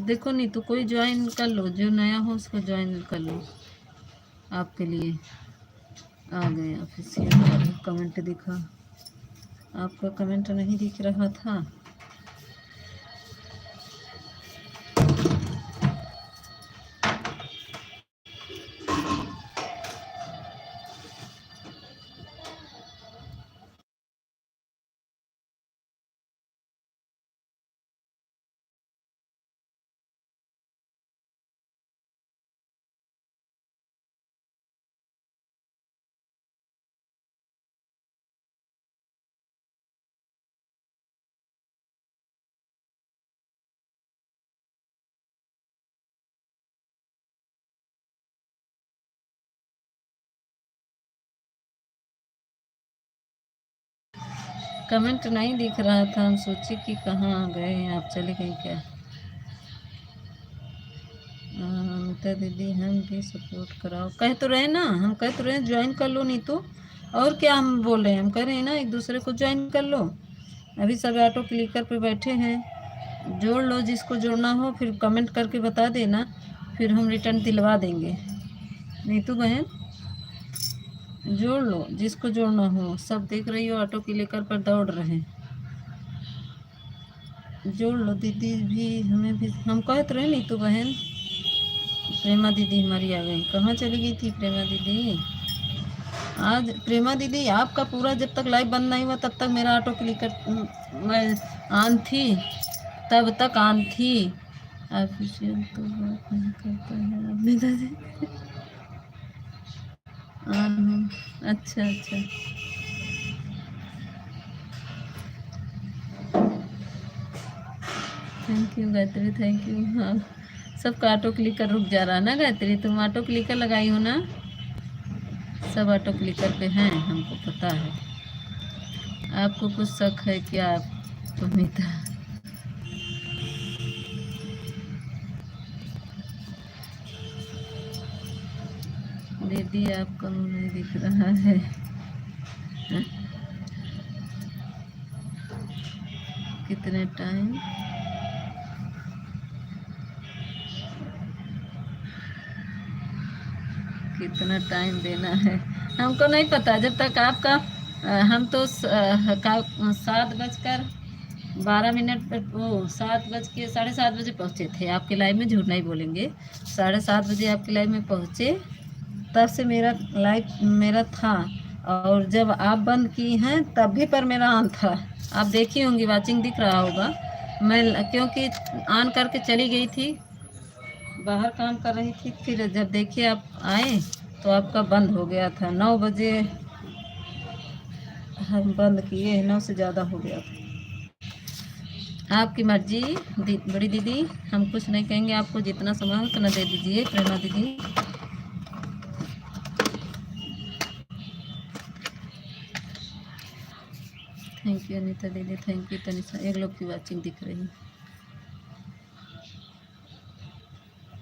देखो नहीं तो कोई ज्वाइन कर लो, जो नया हो उसको ज्वाइन कर लो। आपके लिए आ गए ऑफिशियल कमेंट दिखा, आपका कमेंट नहीं दिख रहा था। कमेंट नहीं दिख रहा था, हम सोचे कि कहाँ गए आप, चले गए क्या? अमिता दीदी हम भी सपोर्ट कराओ, कह तो रहे ना, हम कह तो रहे ज्वाइन कर लो। नहीं तो और क्या हम बोल रहे हैं, हम कह रहे हैं ना एक दूसरे को ज्वाइन कर लो। अभी सब ऑटो क्लिकर पे बैठे हैं, जोड़ लो जिसको जोड़ना हो, फिर कमेंट करके बता देना, फिर हम रिटर्न दिलवा देंगे। नीतू बहन जोड़ लो जिसको जोड़ना हो, सब देख रही हो ऑटो क्लिकर पर दौड़ रहे हैं। जोड़ लो दीदी भी, हमें भी, हम कह तो रहे नीतू बहन। प्रेमा दीदी हमारी आ गई, कहाँ चली गई थी प्रेमा दीदी? आज प्रेमा दीदी आपका पूरा जब तक लाइव बंद नहीं हुआ तब तक मेरा ऑटो क्लिकर मैं ऑन थी, तब तक ऑन थी। ऑफिशियल तो बात नहीं करता है अपने दादी ऑन हूँ। अच्छा अच्छा, thank you Gayatri, thank you. हाँ सबका ऑटो क्लिकर रुक जा रहा है ना गायत्री, तुम ऑटो क्लिकर लगाई हो ना? सब ऑटो क्लिकर पे हैं, हमको पता है। आपको कुछ शक है क्या अमिता? दीदी आपका मुँह नहीं दिख रहा है। कितने टाइम? कितना टाइम देना है हमको नहीं पता, जब तक आपका हम तो 7:12 पर, वो 7:30 पहुँचे थे आपके लाइव में, झूठ नहीं बोलेंगे। 7:30 आपके लाइव में पहुँचे, तब से मेरा लाइव मेरा था, और जब आप बंद की हैं तब भी पर मेरा ऑन था। आप देखी होंगी, वाचिंग दिख रहा होगा। मैं क्योंकि ऑन करके चली गई थी, बाहर काम कर रही थी, फिर जब देखिए आप आए तो आपका बंद हो गया था 9 बजे। हम बंद किए, 9 से ज़्यादा हो गया। आपकी मर्जी बड़ी दीदी, हम कुछ नहीं कहेंगे, आपको जितना समय हो उतना दे दीजिए प्रेमा दीदी। थैंक यू अनीता दीदी, थैंक यू तनिषा। एक लोग की वाचिंग दिख रही है।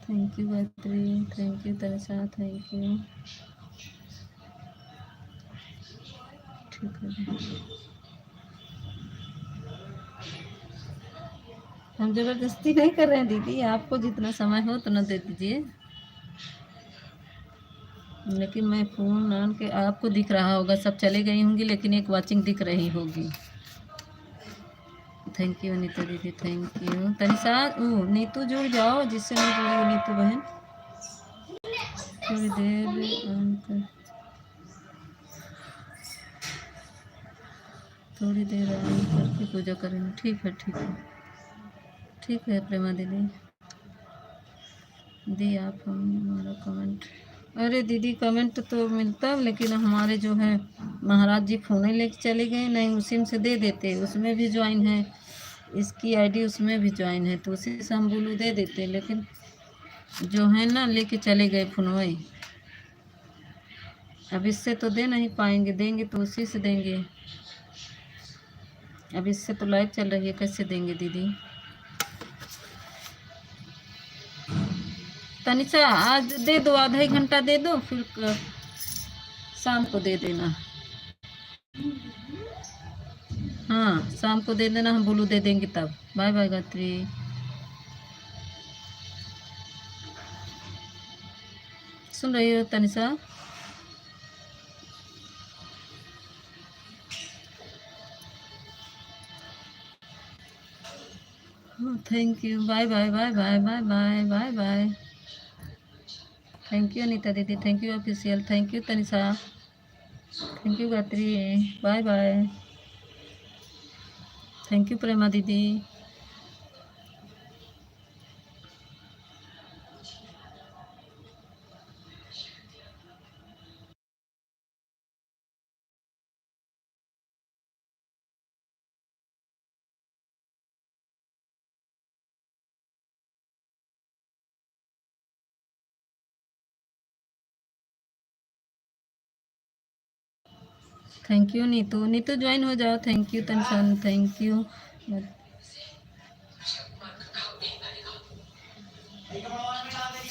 Thank you Gayatri, thank you Tanisha, thank you. ठीक है, हम ज़बरदस्ती नहीं कर रहे हैं दीदी, आपको जितना समय हो उतना दे दीजिए। लेकिन मैं फ़ोन ऑन के आपको दिख रहा होगा, सब चले गई होंगी लेकिन एक वाचिंग दिख रही होगी। थैंक यू अनीता दीदी, थैंक यू तनिषा। नीतू जुड़ जाओ, जिससे मैं जुड़ी हूँ नीतू बहन। थोड़ी देर ऑन कर, थोड़ी देर ऑन करके पूजा करेंगे। ठीक है, ठीक है, ठीक है प्रेमा दीदी। दी आप हमारा कमेंट। अरे दीदी कमेंट तो मिलता, लेकिन हमारे जो है महाराज जी फ़ोन ही लेके चले गए, नहीं उसी में से दे देते, उसमें भी ज्वाइन है, इसकी आईडी उसमें भी ज्वाइन है, तो उसी से हम बोलू दे देते, लेकिन जो है ना लेके चले गए फोनवाई। अब इससे तो दे नहीं पाएंगे, देंगे तो उसी से देंगे। अब इससे तो लाइव चल रही है, कैसे देंगे दीदी। तनिषा आज दे दो, आधा एक घंटा दे दो, फिर शाम को दे देना। हाँ शाम को दे देना, हम बोलू दे देंगे तब। Bye bye Gayatri. सुन रही हो Tanisha? Thank you, bye bye bye bye bye bye bye bye. Thank you Anita दीदी, thank you official, thank you Tanisha, thank you Gayatri, bye bye. Thank you Prema दीदी। Thank you Neetu, Neetu join हो जाओ। Thank you Tanisha, thank you.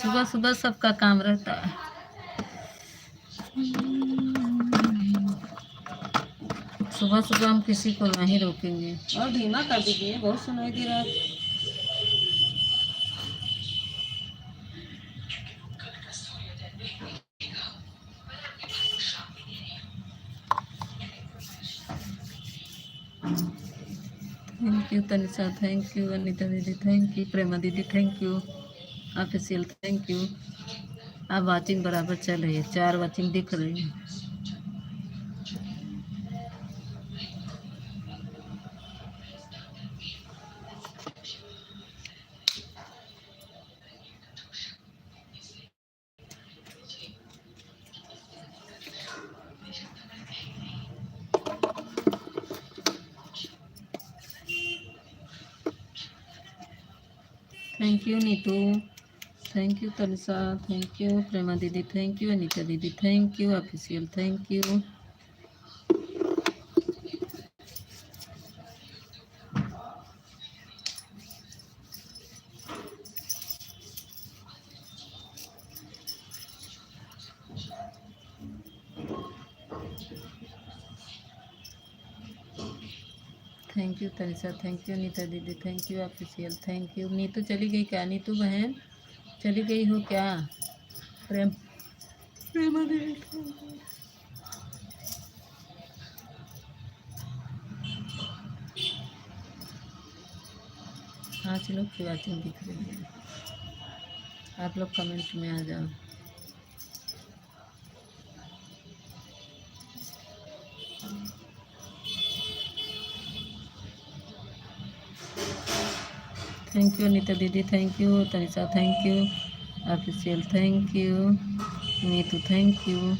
सुबह सुबह सबका काम रहता है। सुबह सुबह हम किसी को नहीं रोकेंगे। और धीमा कर दीजिए, बहुत सुनाई दे रहा है। Thank you Tanisha, thank you Anita दीदी, थैंक यू प्रेमा दीदी, thank you official, thank you. अब वाचिंग बराबर चल रही है, 4 वाचिंग दिख रही है। Thank you Neetu, thank you Tanisha, thank you Prema दीदी, थैंक यू अनीता दीदी, thank you official, thank you. Thank you Tanisha, thank you Nita दीदी, thank you official, thank you. Neetu चली गई क्या? नीतू बहन चली गई हो क्या? प्रेमा दीदी, पाँच लोग की वाचिंग दिख रही है। आप लोग कमेंट में आ जाओ। थैंक यू अनीता दीदी, thank you Tanisha, thank you official, thank you Neetu, thank you.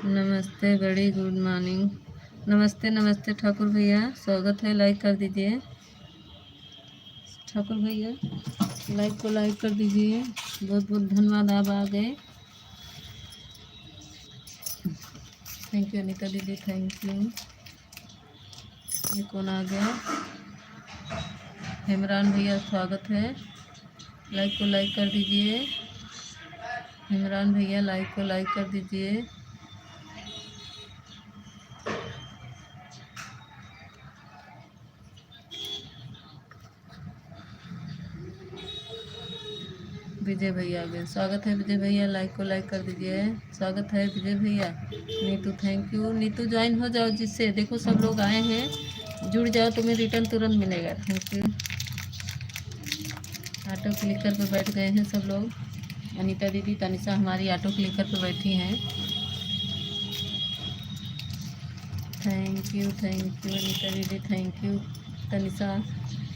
नमस्ते, बड़ी गुड मॉर्निंग। नमस्ते नमस्ते ठाकुर भैया, स्वागत है। लाइक कर दीजिए ठाकुर भैया, लाइक को लाइक कर दीजिए। बहुत बहुत धन्यवाद, आप आ गए। थैंक यू अनिता दीदी, थैंक यू। ये कौन आ गया? इमरान भैया, स्वागत है। लाइक को लाइक कर दीजिए। इमरान भैया, लाइक को लाइक कर दीजिए। विजय भैया आ गए, स्वागत है विजय भैया, लाइक को लाइक कर दीजिए। स्वागत है विजय भैया। Neetu, thank you. Neetu join हो जाओ, जिससे देखो सब लोग आए हैं, जुड़ जाओ, तुम्हें रिटर्न तुरंत मिलेगा। Thank you. ऑटो क्लिकर पर बैठ गए हैं सब लोग। अनीता दीदी, तनिषा हमारी ऑटो क्लिकर पर बैठी हैं। थैंक यू अनीता दीदी, थैंक यू। तनिषा,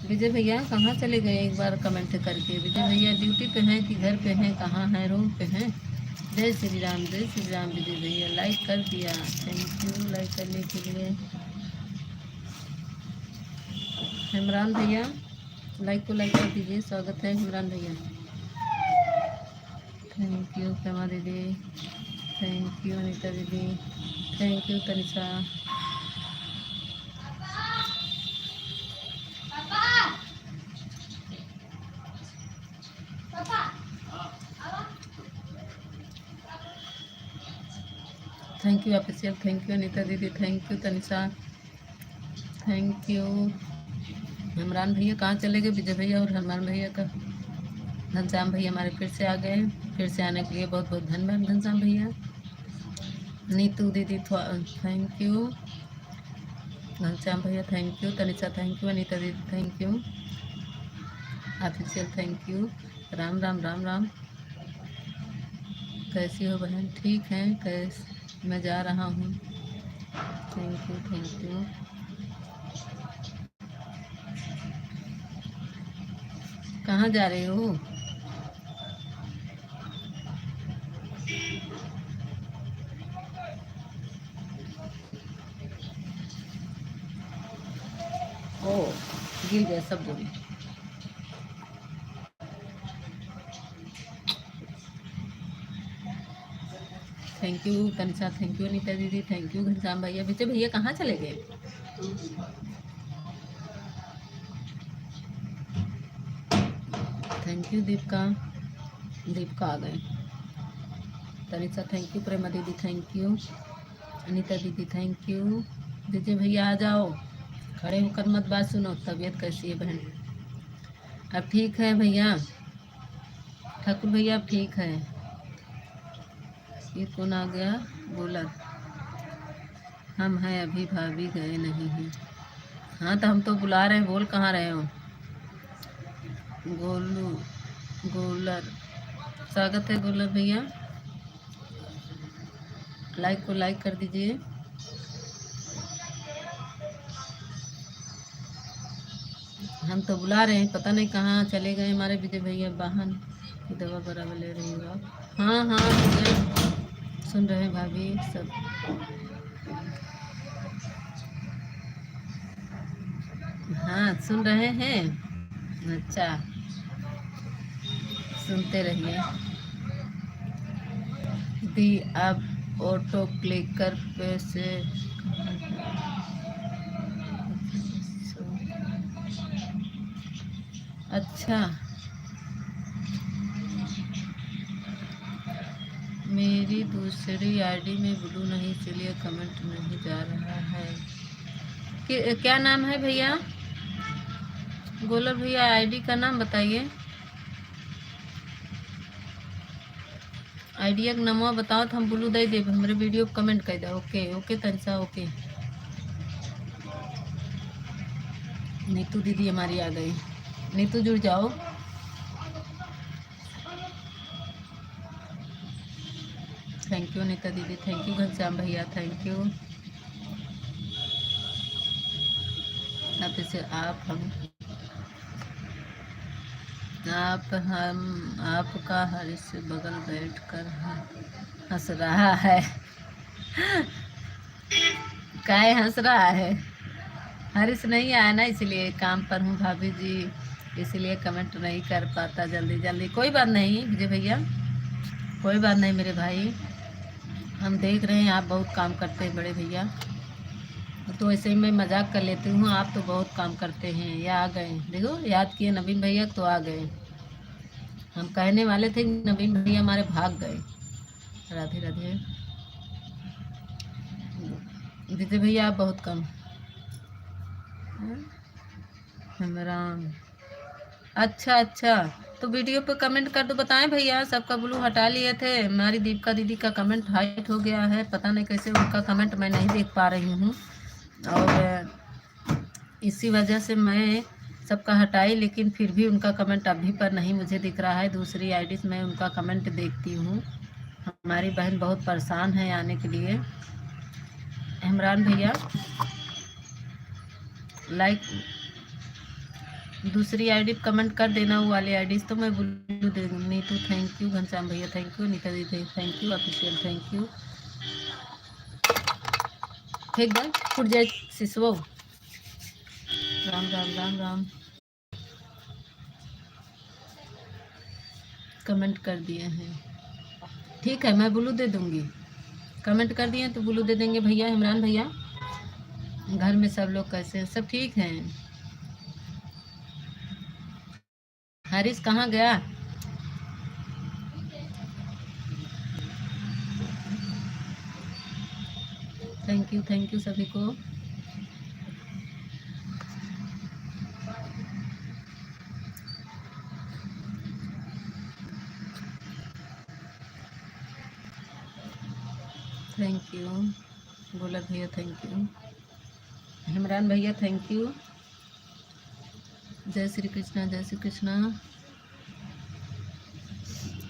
विजय भैया कहाँ चले गए? एक बार कमेंट करके। विजय भैया ड्यूटी पे हैं कि घर पे हैं, कहाँ हैं? रूम पे हैं। जय श्री राम, जय श्री राम। विजय भैया लाइक कर दिया, थैंक यू लाइक करने के लिए। इमरान भैया, लाइक को लाइक कर दीजिए। स्वागत है इमरान भैया। थैंक यू प्रेमा दीदी, थैंक यू अनीता दीदी, thank you Tanisha. Thank you official, thank you Anita दीदी, thank you Tanisha, thank you. Imran भैया कहाँ चले गए? विजय भैया और हनुमान भैया का। घनश्याम भैया हमारे फिर से आ गए, फिर से आने के लिए बहुत बहुत धन्यवाद घनश्याम भैया। नीतू दीदी, थैंक यू। घनश्याम भैया, thank you. Tanisha, thank you. Anita दीदी, thank you official, thank you. Ram Ram Ram Ram. कैसी हो बहन? ठीक है, कैसे? मैं जा रहा हूँ। Thank you thank you. कहाँ जा रहे हो? ओ, गिर गए सब लोग। Thank you Tanisha, thank you Anita दीदी, थैंक यू घनश्याम भैया। विजय भैया कहाँ चले गए? थैंक यू दीपिका, दीपिका आ गए। Tanisha, thank you. प्रेमा दीदी, थैंक यू। अनीता दीदी, थैंक यू। विजय भैया आ जाओ, खड़े होकर मत बात सुनो। तबीयत कैसी है बहन? अब ठीक है भैया? ठाकुर भैया अब ठीक है? ये कौन आ गया? बोला हम हैं अभी, भाभी गए नहीं हैं। हाँ तो हम तो बुला रहे हैं, बोल कहाँ रहे हो? गोलू, गोलर, स्वागत है गोलर भैया। लाइक को लाइक कर दीजिए। हम तो बुला रहे हैं, पता नहीं कहाँ चले गए हमारे विजय भैया। वाहन की दवा बराबर ले रही हो आप? हाँ हाँ भैया, सुन रहे हैं भाभी सब। हाँ सुन रहे हैं। अच्छा, सुनते रहिए। दी आप ऑटो क्लिकर पे से। अच्छा, मेरी दूसरी आईडी में ब्लू नहीं, चलिए कमेंट नहीं जा रहा है। क्या नाम है भैया? गोलर भैया आईडी का नाम बताइए। आइडिया का नमवा बताओ तो हम ब्लू दे देब। हमारे वीडियो कमेंट कर दो। Okay okay Tanisha, okay. Neetu दीदी हमारी आ गई। नीतू जुड़ जाओ। थैंक यू नीता दीदी, थैंक यू घनश्याम भैया, थैंक यू। अब से आपका हरीश बगल बैठ कर हंस रहा है। काय हंस रहा है? हरीश नहीं आया ना, इसलिए काम पर हूँ भाभी जी, इसलिए कमेंट नहीं कर पाता जल्दी जल्दी। कोई बात नहीं विजय भैया, कोई बात नहीं मेरे भाई, हम देख रहे हैं आप बहुत काम करते हैं बड़े भैया, तो ऐसे ही मैं मजाक कर लेती हूँ, आप तो बहुत काम करते हैं। ये आ गए, देखो याद किए नवीन भैया तो आ गए। हम कहने वाले थे नवीन भैया हमारे भाग गए। राधे राधे विजय भैया, आप बहुत कम। राम, अच्छा अच्छा, तो वीडियो पे कमेंट कर दो, बताएं भैया सबका ब्लू हटा लिए थे। हमारी दीपिका दीदी का कमेंट हाइट हो गया है, पता नहीं कैसे, उनका कमेंट मैं नहीं देख पा रही हूँ, और इसी वजह से मैं सबका हटाई, लेकिन फिर भी उनका कमेंट अभी पर नहीं मुझे दिख रहा है। दूसरी आईडी से मैं उनका कमेंट देखती हूँ। हमारी बहन बहुत परेशान है आने के लिए। इमरान भैया लाइक, दूसरी आईडी कमेंट कर देना, वो वाली आईडी तो मैं ब्लू दे दूँगी। नीतू थैंक यू, घनश्याम भैया थैंक यू, नीता दीदी thank you, official thank you. फेंक दे फुट जाए सिसवो। राम राम राम राम, कमेंट कर दिए हैं, ठीक है मैं ब्लू दे दूँगी। कमेंट कर दिए तो ब्लू दे देंगे भैया। इमरान भैया, घर में सब लोग कैसे हैं? सब ठीक हैं। हारिस कहाँ गया? थैंक यू सभी को। थैंक यू गोलक भैया, थैंक यू इमरान भैया, थैंक यू। जय श्री कृष्णा, जय श्री कृष्णा।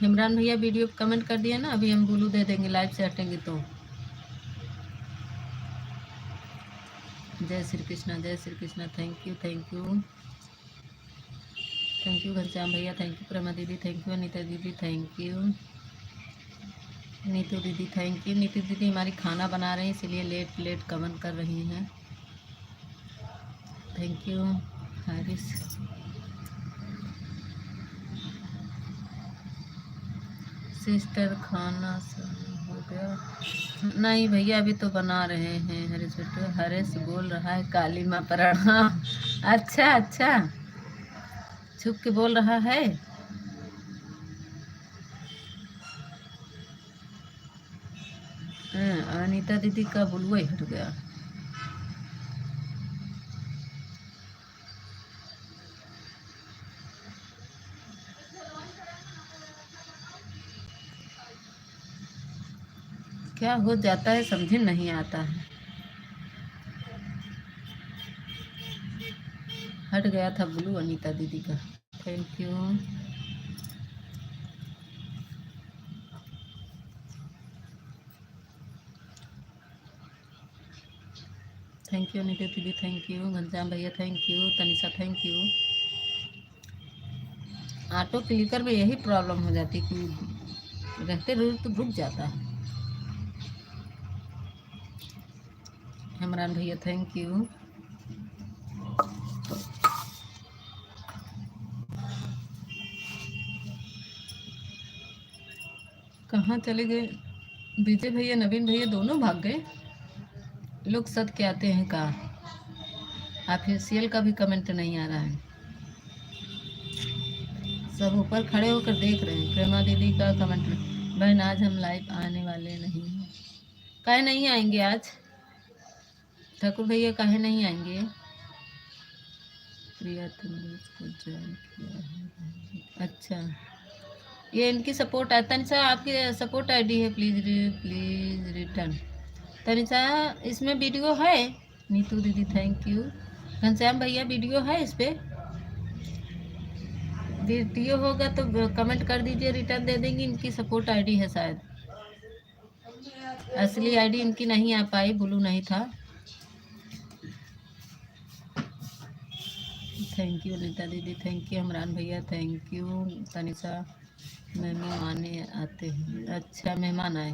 इमरान भैया वीडियो कमेंट कर दिया ना, अभी हम ब्लू दे देंगे लाइव से हटेंगे तो। जय श्री कृष्णा, जय Shri Krishna, thank you thank you thank you Ghanshyam भैया, थैंक यू प्रमा दीदी, थैंक यू अनीता दीदी, थैंक यू नीतू दीदी, थैंक यू। नीतू दीदी हमारी खाना बना रही हैं, इसलिए लेट लेट कमेंट कर रही हैं। Thank you Haris. सिस्टर खाना सब हो गया? नहीं भैया अभी तो बना रहे हैं। हरीश बेटू, हरीश बोल रहा है काली माँ प्रणाम। अच्छा अच्छा, छुप के बोल रहा है। अनीता दीदी का बुलवा ही हट गया। क्या हो जाता है समझ नहीं आता है। हट गया था ब्लू अनीता दीदी का। Thank you. Thank you Anita दीदी, थैंक यू घनश्याम भैया, thank you Tanisha, thank you. Auto clicker में यही प्रॉब्लम हो जाती है कि रहते रहे तो रुक जाता है। इमरान भैया थैंक यू। कहाँ चले गए विजय भैया, नवीन भैया दोनों भाग गए। लोग सद के आते हैं कहाँ? ऑफिशियल का भी कमेंट नहीं आ रहा है, सब ऊपर खड़े होकर देख रहे हैं। प्रेमा दीदी का कमेंट, बहन आज हम लाइव आने वाले नहीं हैं। काहे नहीं आएंगे आज? ठाकुर भैया काहे नहीं आएंगे? प्रिया तुमने इसको ज्वाइन किया है? अच्छा, ये इनकी सपोर्ट है। तनिषा आपकी सपोर्ट आईडी है, प्लीज प्लीज रिटर्न। तनिषा इसमें वीडियो है? नीतू दीदी थैंक यू। घनश्याम भैया वीडियो है इस पे? वीडियो होगा तो कमेंट कर दीजिए, रिटर्न दे देंगी। इनकी सपोर्ट आईडी है शायद, असली आईडी इनकी नहीं आ पाई, ब्लू नहीं था। थैंक यू नीता दीदी, थैंक यू इमरान भैया, थैंक यू तनिषा। मेहमान आने आते हैं, अच्छा मेहमान आए,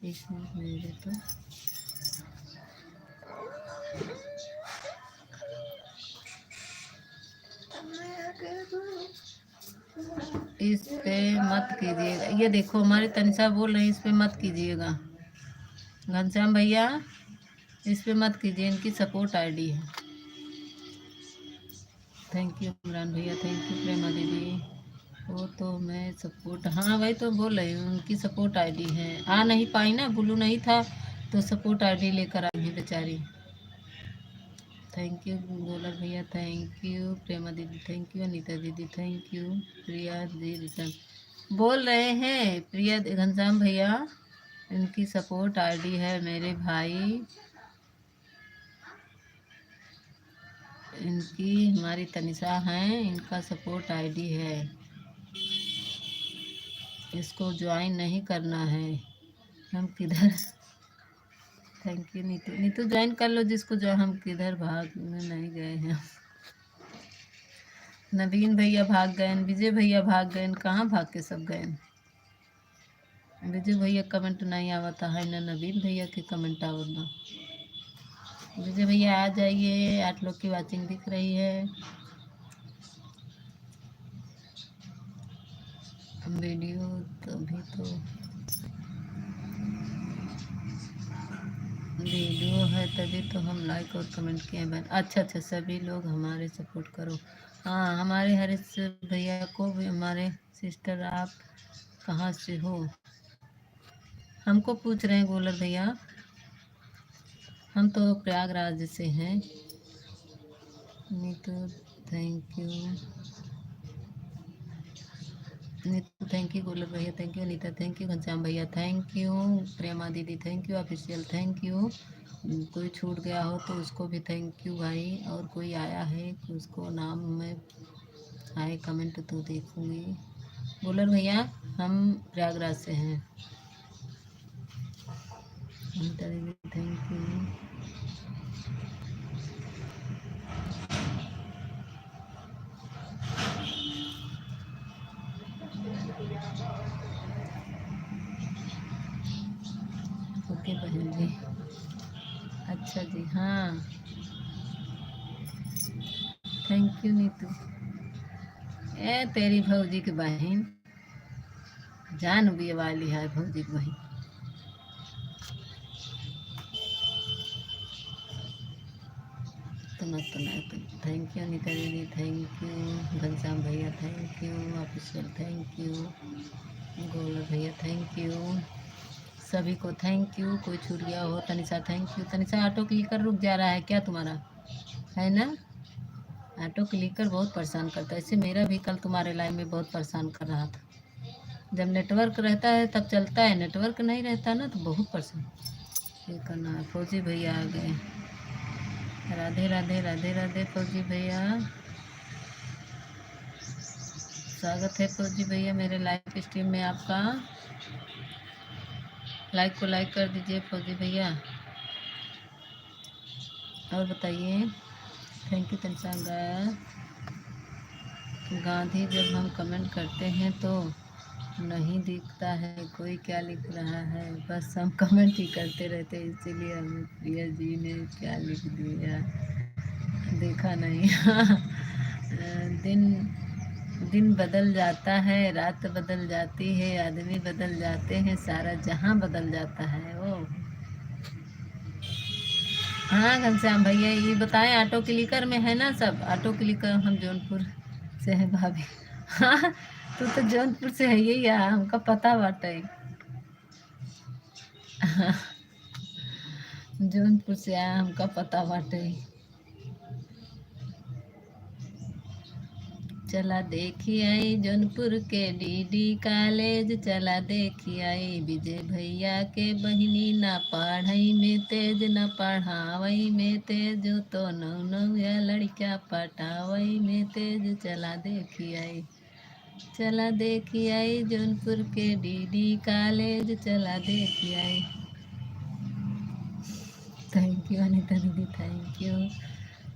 इसमें मेरे तो इस पे मत कीजिएगा। ये देखो हमारे तनिषा बोल रहे हैं इस पे मत कीजिएगा। घनश्याम भैया इस पे मत कीजिए, इनकी सपोर्ट आईडी है। थैंक यू इमरान भैया, थैंक यू प्रेमा दीदी। वो तो मैं सपोर्ट, हाँ वही तो बोल रही हूँ, उनकी सपोर्ट आईडी है। आ नहीं पाई ना, ब्लू नहीं था तो सपोर्ट आईडी लेकर आई है बेचारी। थैंक यू गोलर भैया, थैंक यू प्रेमा दीदी, थैंक यू अनीता दीदी, thank you Priya the return बोल रहे हैं। प्रिया घनश्याम भैया इनकी सपोर्ट आईडी है मेरे भाई, इनकी हमारी तनिषा हैं, इनका सपोर्ट आईडी है, इसको ज्वाइन नहीं करना है। हम किधर thank you Neetu, Neetu join कर लो जिसको, जो हम किधर भाग में नहीं गए हैं। नवीन भैया भाग गए, विजय भैया भाग गए, कहाँ भाग के सब गए। विजय भैया कमेंट नहीं आवता है ना, नवीन भैया के कमेंट आवता। विजय भैया आ जाइए, 8 लोग की वाचिंग दिख रही है। वीडियो तभी तो वीडियो है तभी तो हम लाइक और कमेंट किए हैं। अच्छा अच्छा, सभी लोग हमारे सपोर्ट करो। हाँ हमारे हरीश भैया को भी, हमारे सिस्टर आप कहाँ से हो हमको पूछ रहे हैं गोलर भैया। हम तो प्रयागराज से हैं। Neetu thank you, Neetu thank you, Golar भैया thank you, Anita thank you, Ghanshyam भैया थैंक यू, प्रेमा दीदी thank you, official thank you. कोई छूट गया हो तो उसको भी थैंक यू भाई, और कोई आया है उसको नाम में आए कमेंट तो देखूंगी। गोलर भैया हम प्रयागराज से हैं। अनीता दीदी थैंक यू। ओके बहन जी, अच्छा जी, हाँ थैंक यू नीतू। ए तेरी भौजी की बहन जान भी वाली है, भौजी की बहन। तो थैंक यू अनीता दीदी, थैंक यू घनश्याम भैया, thank you official, thank you Golar भैया, थैंक यू सभी को, थैंक यू। कोई छूट गया हो, Tanisha thank you. Tanisha auto click कर रुक जा रहा है क्या तुम्हारा, है ना? ऑटो क्लिकर बहुत परेशान करता है, इससे मेरा भी कल तुम्हारे लाइन में बहुत परेशान कर रहा था। जब नेटवर्क रहता है तब चलता है, नेटवर्क नहीं रहता ना तो बहुत परेशान ये करना है। फौजी भैया आ गए, राधे राधे राधे राधे फौजी भैया, स्वागत है फौजी भैया मेरे लाइव स्ट्रीम में आपका। लाइक को लाइक कर दीजिए फौजी भैया, और बताइए। Thank you Tanisha Gandhi. जब हम कमेंट करते हैं तो नहीं दिखता है कोई क्या लिख रहा है, बस हम कमेंट ही करते रहते हैं, इसीलिए हमें प्रिया जी ने क्या लिख दिया देखा नहीं। दिन दिन बदल जाता है, रात बदल जाती है, आदमी बदल जाते हैं, सारा जहां बदल जाता है। ओ हाँ घनश्याम भैया ये बताएं, ऑटो क्लिकर में है ना सब? ऑटो क्लिकर हम जौनपुर से हैं भाभी। हाँ तू तो जौनपुर से है यही, हमका पता बाटे। जौनपुर से आया हमका पता बाटे। चला देखी आई जौनपुर के डीडी कॉलेज, चला देखी आई विजय भैया के बहिनी, ना पढ़ाई में तेज ना पढ़ावई में तेज, तो नौ नौया लड़का पटावई में तेज। चला देखी आई, चला देखी आई जौनपुर के डीडी कॉलेज, चला देखी आई। थैंक यू अनीता दीदी, थैंक यू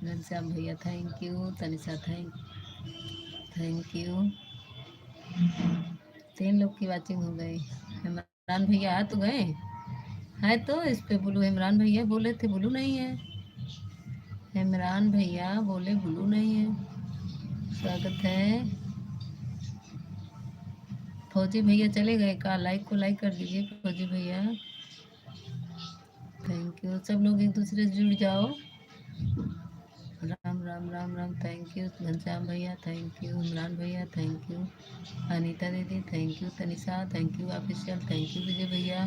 घनश्याम भैया, thank you Tanisha, thank you. 3 लोग की वाचिंग हो गई। इमरान भैया आ तो गए। है तो इस पे ब्लू। इमरान भैया बोले थे ब्लू नहीं है। इमरान भैया बोले ब्लू नहीं है। स्वागत है। फौजी भैया चले गए का? लाइक को लाइक कर दीजिए फौजी भैया। Thank you. सब लोग एक दूसरे से जुड़ जाओ। राम राम राम राम। थैंक यू घनश्याम भैया, थैंक यू इमरान भैया, थैंक यू अनीता दीदी, thank you Tanisha, thank you official, thank you Vijay भैया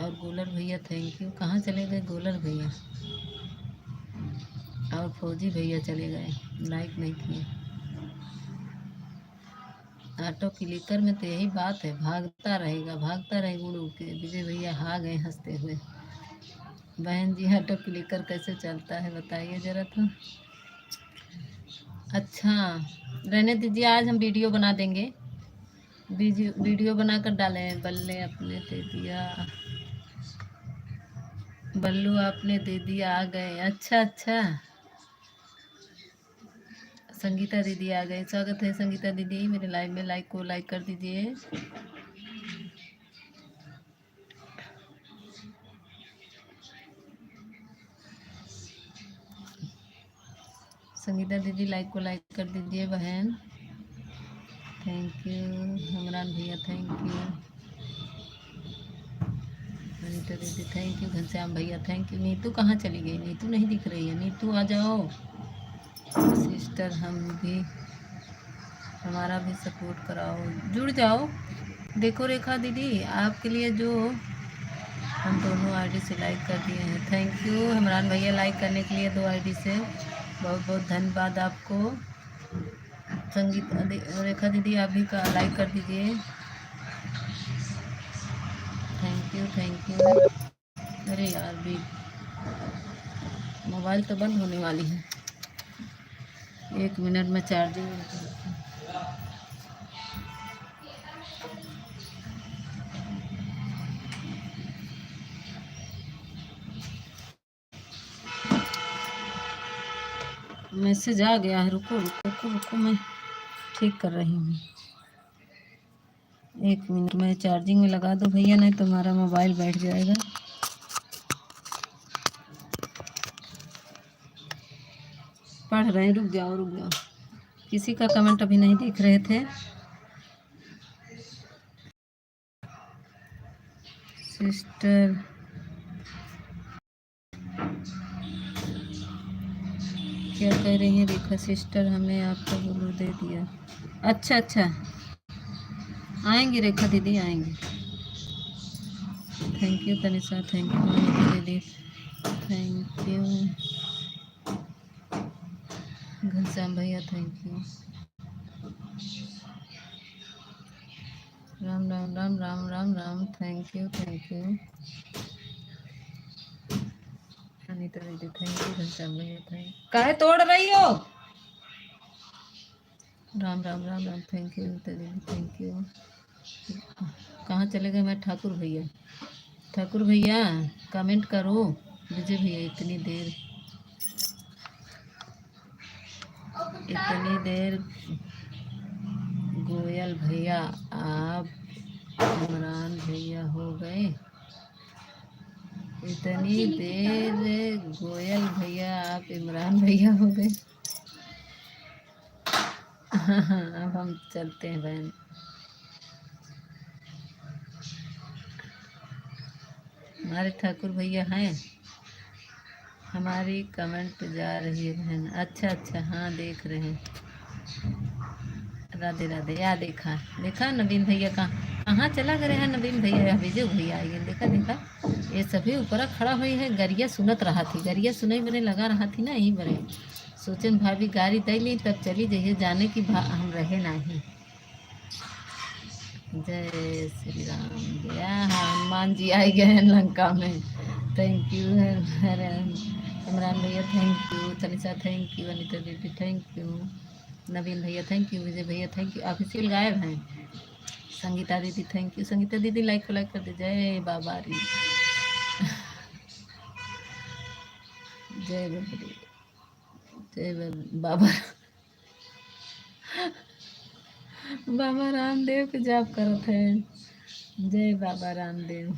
और गोलर भैया, थैंक यू। कहाँ चले गए गोलर भैया? और फौजी भैया चले गए, लाइक नहीं किए। ऑटो क्लिकर में तो यही बात है, भागता रहेगा उड़ उड़ के। विजय भैया आ गए हंसते हुए। बहन जी ऑटो क्लिकर कैसे चलता है बताइए जरा तो। अच्छा रहने दीजिए, आज हम वीडियो बना देंगे। वीडियो बनाकर डाले। बल्ले अपने दे दिया, बल्लू आपने दे दिया, आ गए। अच्छा अच्छा, संगीता दीदी आ गई। स्वागत है संगीता दीदी मेरे लाइव में। लाइक को लाइक कर दीजिए। संगीता दीदी लाइक को लाइक कर दीजिए बहन। थैंक यू इमरान भैया, थैंक यू अनीता दीदी, थैंक यू घनश्याम भैया, थैंक यू। नीतू कहाँ चली गई? नीतू नहीं दिख रही है। नीतू आ जाओ सिस्टर, हम भी हमारा भी सपोर्ट कराओ, जुड़ जाओ। देखो रेखा दीदी आपके लिए जो हम दोनों आईडी से लाइक कर दिए हैं। थैंक यू इमरान भैया लाइक करने के लिए 2 आईडी से। बहुत बहुत धन्यवाद आपको। संगीत रेखा दीदी आप भी का लाइक कर दीजिए। Thank you thank you. अरे यार भी मोबाइल तो बंद होने वाली है, 1 मिनट में चार्जिंग। मैसेज आ गया है, रुको रुको रुको रुको, मैं ठीक कर रही हूँ। 1 मिनट में चार्जिंग में लगा दो भैया, नहीं तो हमारा मोबाइल बैठ जाएगा। पढ़ रहे हैं, रुक जाओ रुक जाओ। किसी का कमेंट अभी नहीं देख रहे थे। सिस्टर क्या कह रही हैं रेखा सिस्टर? हमें आपका ब्लू दे दिया। अच्छा अच्छा, आएंगे रेखा दीदी आएंगे। Thank you Tanisha, thank you दीदी, थैंक यू घनश्याम भैया, thank you. Ram Ram Ram Ram Ram Ram. Thank you Anita दीदी, थैंक यू घनश्याम भैया, थैंक। काहे तोड़ रही हो? राम राम राम राम। थैंक यू अनीता दीदी, थैंक यू। कहाँ चले गए मैं? ठाकुर भैया, ठाकुर भैया कमेंट करो। विजय भैया इतनी देर गोयल भैया आप इमरान भैया हो गए। इतनी देर गोयल भैया आप इमरान भैया हो गए। अब हम चलते हैं बहन। हमारे ठाकुर भैया हैं। हमारी कमेंट जा रही है बहन। अच्छा अच्छा, हाँ देख रहे हैं। राधे राधे। या देखा देखा नवीन भैया कहाँ चला गया है? नवीन भैया विजय भैया आई है। देखा देखा, ये सभी ऊपर खड़ा हुई है। गरिया सुनत रहा थी, गरिया सुनई बने लगा रहा थी ना, यही बने सोचन भाभी गाड़ी दे ली तब चली जाइए, जाने की हम रहे नहीं। जय श्री राम। जय हनुमान जी आए गए हैं लंका में। थैंक यू इमरान भैया, thank you Tanisha, thank you Anita दीदी, थैंक यू नवीन भैया, थैंक यू विजय भैया, थैंक यू। ऑफिशियल गायब हैं। संगीता दीदी, थैंक यू। संगीता दीदी लाइक को लाइक कर दे। जय बाबा री, जय बबरी, जय बाबा बाबा रामदेव के जाप करत है। जय बाबा Ramdev.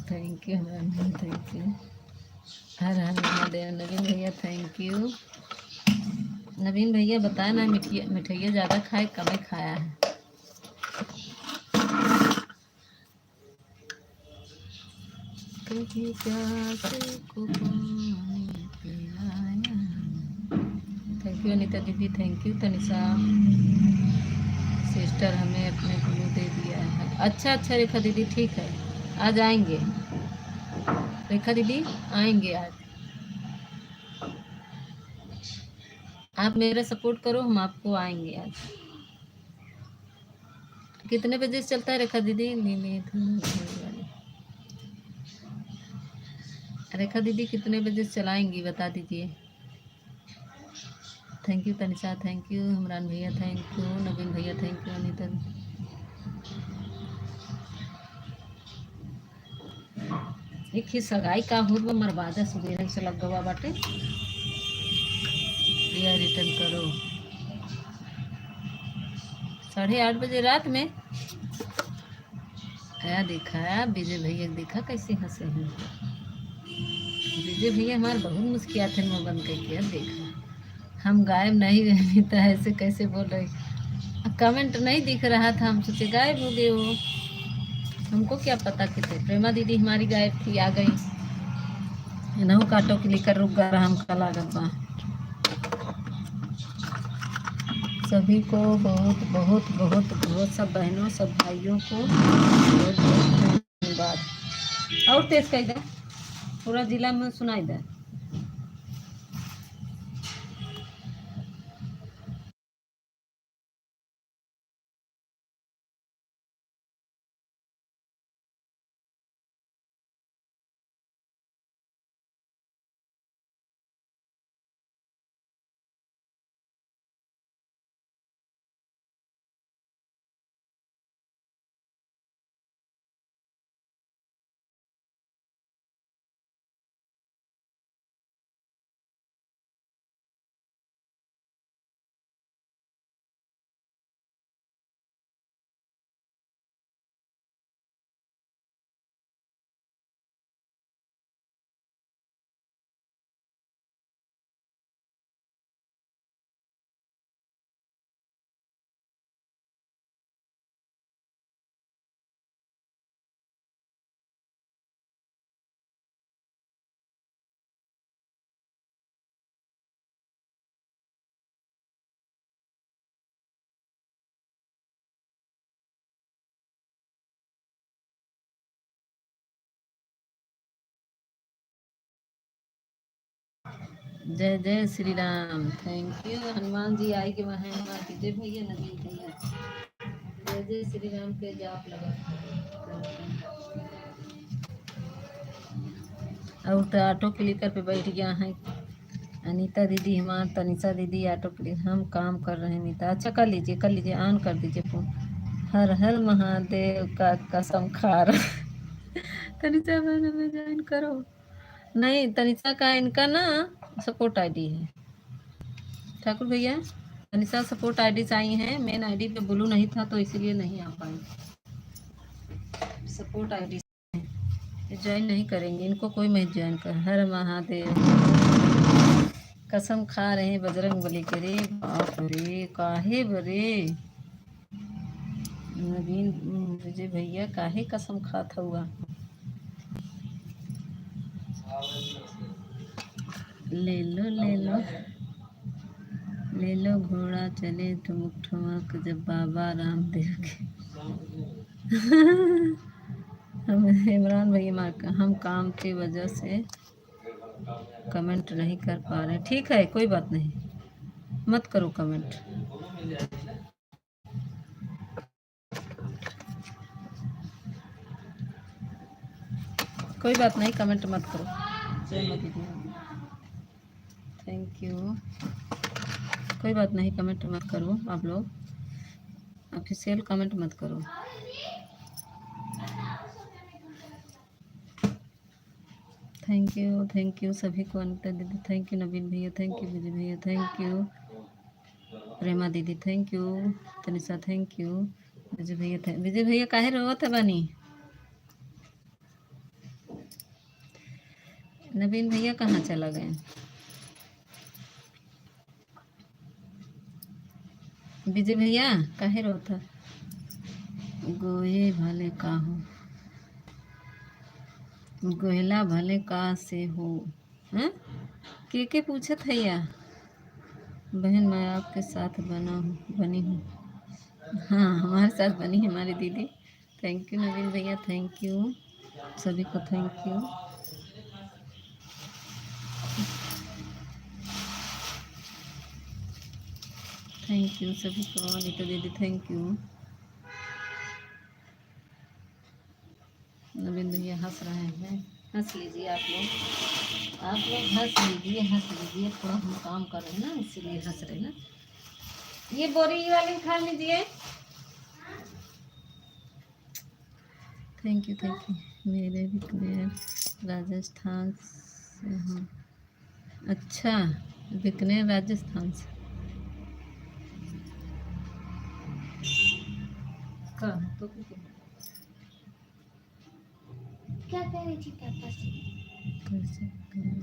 Thank you ma'am, thank you. हर हर महादेव। नवीन भैया थैंक यू। नवीन भैया बताया ना, मिठाइया ज़्यादा खाए कम ही खाया है। कभी प्यासे को पानी पिलाया। थैंक यू अनीता दीदी, थैंक यू। तनिषा सिस्टर हमें अपने ग्लू दे दिया है। अच्छा अच्छा रेखा दीदी, ठीक है, आज आएंगे। रेखा दीदी आएंगे आज। आप मेरा सपोर्ट करो, हम आपको आएंगे आज। कितने बजे से चलता है रेखा दीदी? रेखा दीदी कितने बजे से चलाएंगी बता दीजिए। Thank you Tanisha, thank you Imran भैया, थैंक यू नवीन भैया, थैंक यू अनीता। एक ही सगाई का हो मरवादा सुबह से लग गवा बाटे। या रिटर्न करो 8:30 बजे रात में। आया देखा विजय भैया, देखा कैसे हंसे हैं विजय भैया। हमारे बहुत मुस्किया थे मुँह बंद करके। अब देखा हम गायब नहीं रहनी तो ऐसे कैसे बोल रहे। कमेंट नहीं दिख रहा था, हम सोचे गायब हो गए हो। हमको क्या पता कि थे। प्रेमा दीदी हमारी गायब थी, आ गई। नहु काटो के लेकर रुक गया हम कल लागत बा। सभी को बहुत बहुत बहुत बहुत, सब बहनों सब भाइयों को बहुत बहुत धन्यवाद। और तेज कह दे, पूरा जिला में सुनाई दे। जय जय श्री राम। थैंक यू हनुमान जी आई के वहाँ हमारे जय भैया नवीन भैया। जय जय श्री राम के जाप लगा। और तो ऑटो क्लिकर पे बैठ गया है अनीता दीदी, हमार तनिषा दीदी ऑटो क्लिकर। हम काम कर रहे हैं अनीता। अच्छा कर लीजिए कर लीजिए, ऑन कर दीजिए फोन। हर हर महादेव का कसम खा रहा। तनिषा में ज्वाइन करो। नहीं तनिषा का इनका ना सपोर्ट आईडी है ठाकुर भैया। तनिषा सपोर्ट आईडी से आई हैं। मेन आईडी पे ब्लू नहीं था तो इसीलिए नहीं आ पाई। सपोर्ट आईडी ज्वाइन नहीं करेंगे, इनको कोई मत ज्वाइन कर। हर महादेव कसम खा रहे हैं बजरंग बली के। रे बाप रे काहे बरे नवीन विजय भैया काहे कसम खाता हुआ। ले लो ले लो ले लो घोड़ा चले ठुमक ठुमक जब बाबा रामदेव के। हम इमरान भैया मार हम काम की वजह से कमेंट नहीं कर पा रहे। ठीक है कोई बात नहीं, मत करो कमेंट। कोई बात नहीं, कमेंट मत करो। Thank you. कोई बात नहीं, कमेंट मत करो आप लोग, ऑफिशियल कमेंट मत करो। थैंक यू सभी को। अनिता दीदी थैंक यू, नवीन भैया थैंक यू, विजय भैया थैंक यू, प्रेमा दीदी thank you, Tanisha thank you, Vijay भैया काहे रोवत है बानी? नवीन भैया कहाँ चला गए? विजय भैया काहे रोता? गोहे भले का हो, गोहला भले का से हो। हैं? के पूछत है या? बहन मैं आपके साथ बनी हूँ। हाँ हमारे साथ बनी है हमारी दीदी। थैंक यू नवीन भैया, थैंक यू सभी को, थैंक यू। थैंक यू सभी को, अनिता दीदी थैंक यू। नवीन भैया हंस रहे हैं, हंस लीजिए आप लोग हंस लीजिए, थोड़ा हम काम कर रहे हैं ना इसीलिए हंस रहे ना। ये बोरी वाली खा लीजिए। थैंक यू मेरे बीकानेर राजस्थान से हूँ। अच्छा बीकानेर राजस्थान से तो क्या कह रही थी पापा से?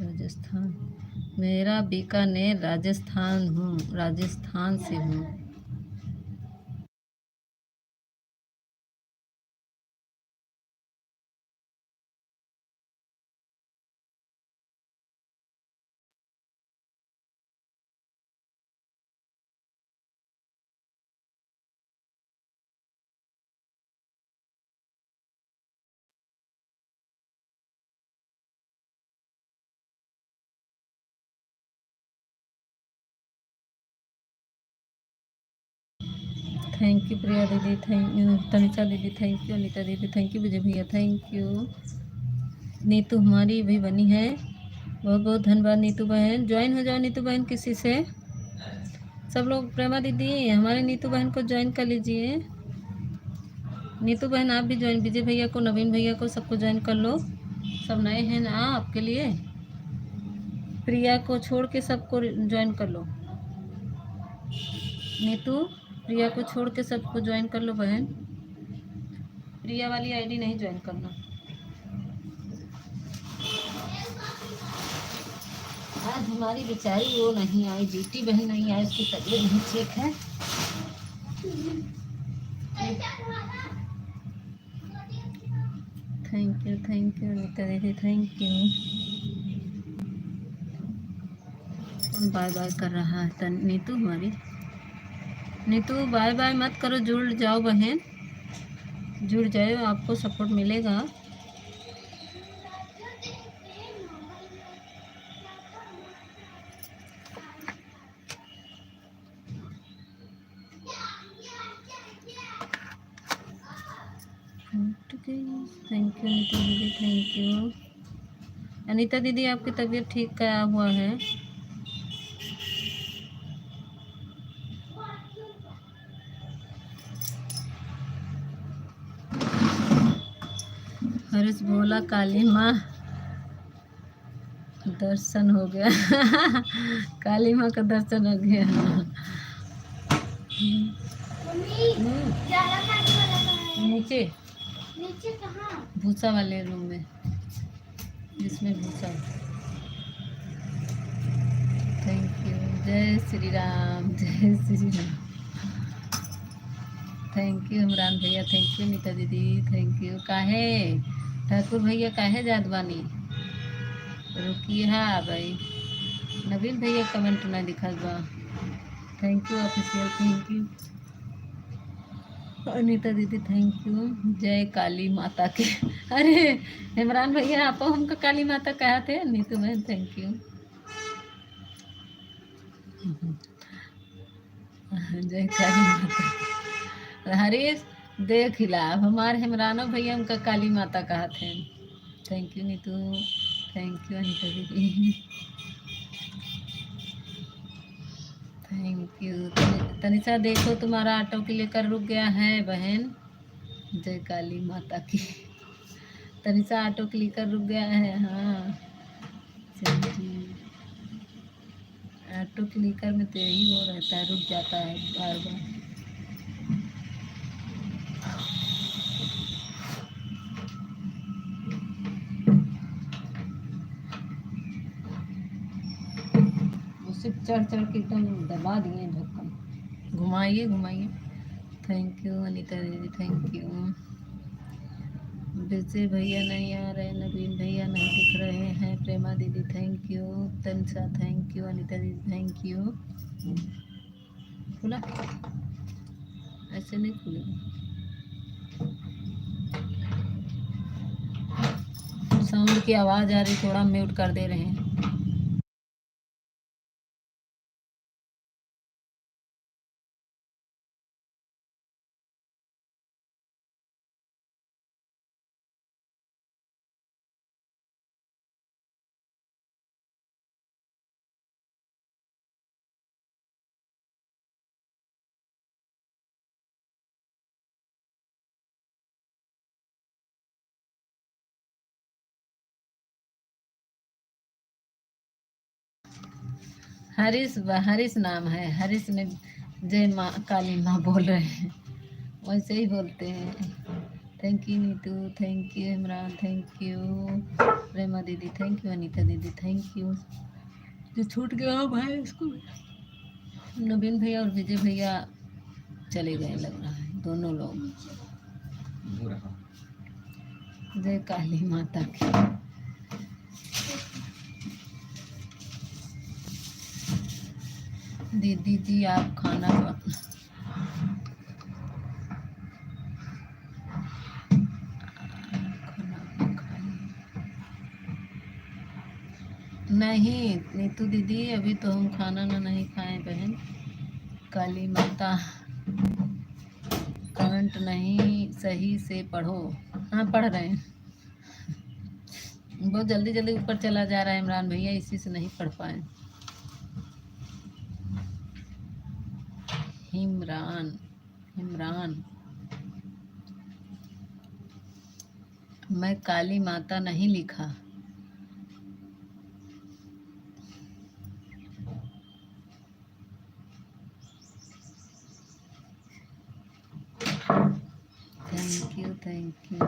राजस्थान, मेरा बीकानेर राजस्थान से हूँ। थैंक यू प्रिया दीदी, थैंक यू तनिषा दीदी, थैंक यू अनिता दीदी, थैंक यू विजय भैया, थैंक यू। नीतू हमारी भी बनी है, बहुत बहुत धन्यवाद नीतू बहन। ज्वाइन हो जाओ नीतू बहन किसी से, सब लोग। प्रेमा दीदी हमारे नीतू बहन को ज्वाइन कर लीजिए। नीतू बहन आप भी ज्वाइन, विजय भैया को, नवीन भैया को, सबको ज्वाइन कर लो। सब नए हैं ना आपके लिए। प्रिया को छोड़ के सबको ज्वाइन कर लो। नीतू प्रिया को छोड़ के सबको ज्वाइन कर लो बहन। प्रिया वाली आईडी नहीं ज्वाइन करना। आज हमारी बेचारी वो नहीं आई, बेटी बहन नहीं आई, उसकी तबीयत नहीं ठीक है। थैंक यू अनिता दीदी, थैंक यू। बाय बाय कर रहा है नीतू हमारी। नीतू बाय बाय मत करो, जुड़ जाओ बहन, जुड़ जाओ, आपको सपोर्ट मिलेगा। थैंक यू अनिता दीदी, थैंक यू। अनिता दीदी आपकी तबीयत ठीक क्या हुआ है? हर्ष बोला काली माँ दर्शन हो गया। काली माँ का दर्शन हो गया। नीचे नीचे कहाँ? भूसा वाले रूम में, जिसमें भूसा। थैंक यू, जय श्री राम, जय श्री राम। थैंक यू इमरान भैया, थैंक यू नीता दीदी, थैंक यू। काहे ठाकुर भैया काहे जादवानी रुकिए। हाँ भाई नवीन भैया कमेंट ना दिखा बा। Thank you official, thank you Anita दीदी, थैंक यू। जय काली माता के। अरे इमरान भैया आप हमको काली माता कहा थे। नीतू बहन थैंक यू। जय काली माता। हरीश देख खिला हमारे इमरानो भैया उनका काली माता कहा थे। Thank you Neetu, thank you Anita दीदी, थैंक यू। तनिषा देखो तुम्हारा ऑटो के लेकर रुक गया है बहन। जय काली माता की। तनिषा ऑटो के लेकर रुक गया है। हाँ ऑटो के लेकर में तो यही वो रहता है, रुक जाता है बार बार। सिर्फ चढ़ चढ़ के एकदम दबा दिए ढक्कन। घुमाइए घुमाइए। थैंक यू अनीता दीदी, थैंक यू। विजय भैया नहीं आ रहे, नवीन भैया नहीं दिख रहे हैं, प्रेमा दीदी thank you, Tanisha thank you, Anita दीदी थैंक यू। खुला ऐसे नहीं खुलेगा। साउंड की आवाज़ आ रही, थोड़ा म्यूट कर दे रहे हैं। हरीश नाम है, हरीश में जय माँ काली माँ बोल रहे हैं, वैसे ही बोलते हैं। Thank you Neetu, thank you Imran, thank you Prema दीदी, थैंक यू अनीता दीदी, थैंक यू। जो छूट गया भाई इसको। नवीन भैया और विजय भैया चले गए लग रहा है, दोनों लोग। जय काली माता की। दीदी जी आप खाना नहीं नीतू दीदी, अभी तो हम खाना ना नहीं खाए बहन। काली माता कमेंट नहीं सही से पढ़ो। हाँ पढ़ रहे हैं, बहुत जल्दी जल्दी ऊपर चला जा रहा है इमरान भैया, इसी से नहीं पढ़ पाए। इमरान इमरान मैं काली माता नहीं लिखा। Thank you thank you.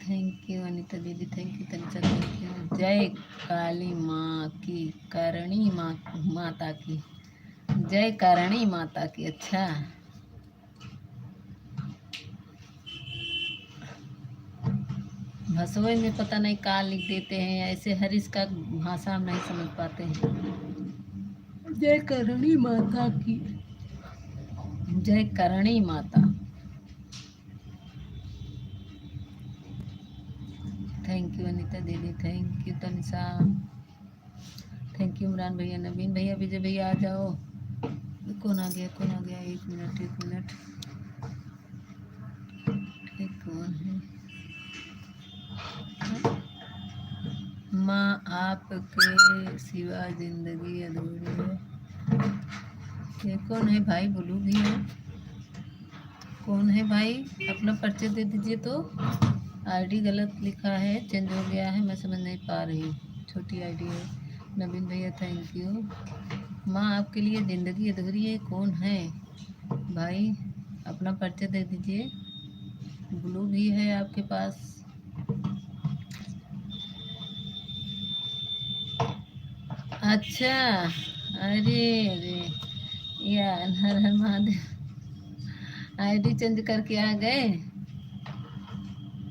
Thank you Anita दीदी, thank you Tanisha, thank you. जय काली माँ की, करणी माँ माता की, जय करणी माता की। अच्छा भसोई में पता नहीं का लिख देते हैं, ऐसे हरीश का भाषा हम नहीं समझ पाते हैं। जय करणी माता की, जय करणी माता। थैंक यू अनीता दीदी, thank you Tanisha, thank you Imran भैया, नवीन भैया, विजय भैया आ जाओ। कौन आ गया, कौन आ गया? एक मिनट एक मिनट, एक कौन है? माँ आपके सिवा जिंदगी अधूरी है। ये कौन है भाई? बोलू भी है, कौन है भाई? अपना परिचय दे दीजिए। तो आईडी गलत लिखा है, चेंज हो गया है, मैं समझ नहीं पा रही। छोटी आईडी है। नवीन भैया थैंक यू। माँ आपके लिए ज़िंदगी अधूरी है, कौन है भाई? अपना परिचय दे दीजिए। ब्लू भी है आपके पास। अच्छा अरे अरे यार, हर हर महादेव, आईडी चेंज करके आ गए।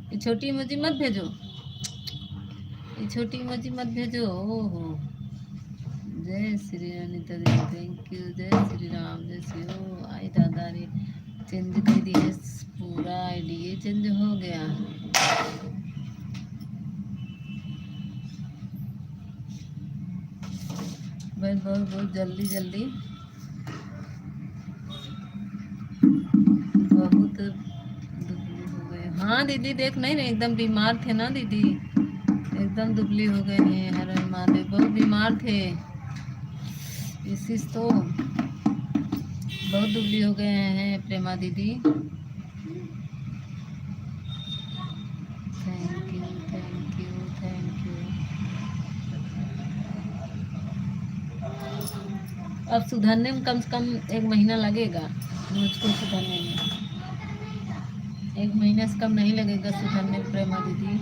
ये छोटी इमोजी मत भेजो, ये छोटी इमोजी मत भेजो। ओहो जय श्री अनिता दीदी, थैंक यू। जय श्री राम, जय श्री। ओ आई दादा रे, चेंज कर दी है पूरा आईडी, ये चेंज हो गया। बस बहुत बहुत जल्दी जल्दी, बहुत दुबली हो गए। हाँ दीदी देख नहीं रहे, एकदम बीमार थे ना दीदी, एकदम दुबली हो गए हैं। हर हर महादेव, बहुत बीमार थे, इसी तो बहुत दुबली हो गए हैं प्रेमा दीदी। Thank you thank you thank you. अब सुधरने में कम से कम 1 महीना लगेगा मुझको सुधरने में, 1 महीने से कम नहीं लगेगा सुधरने में प्रेमा दीदी।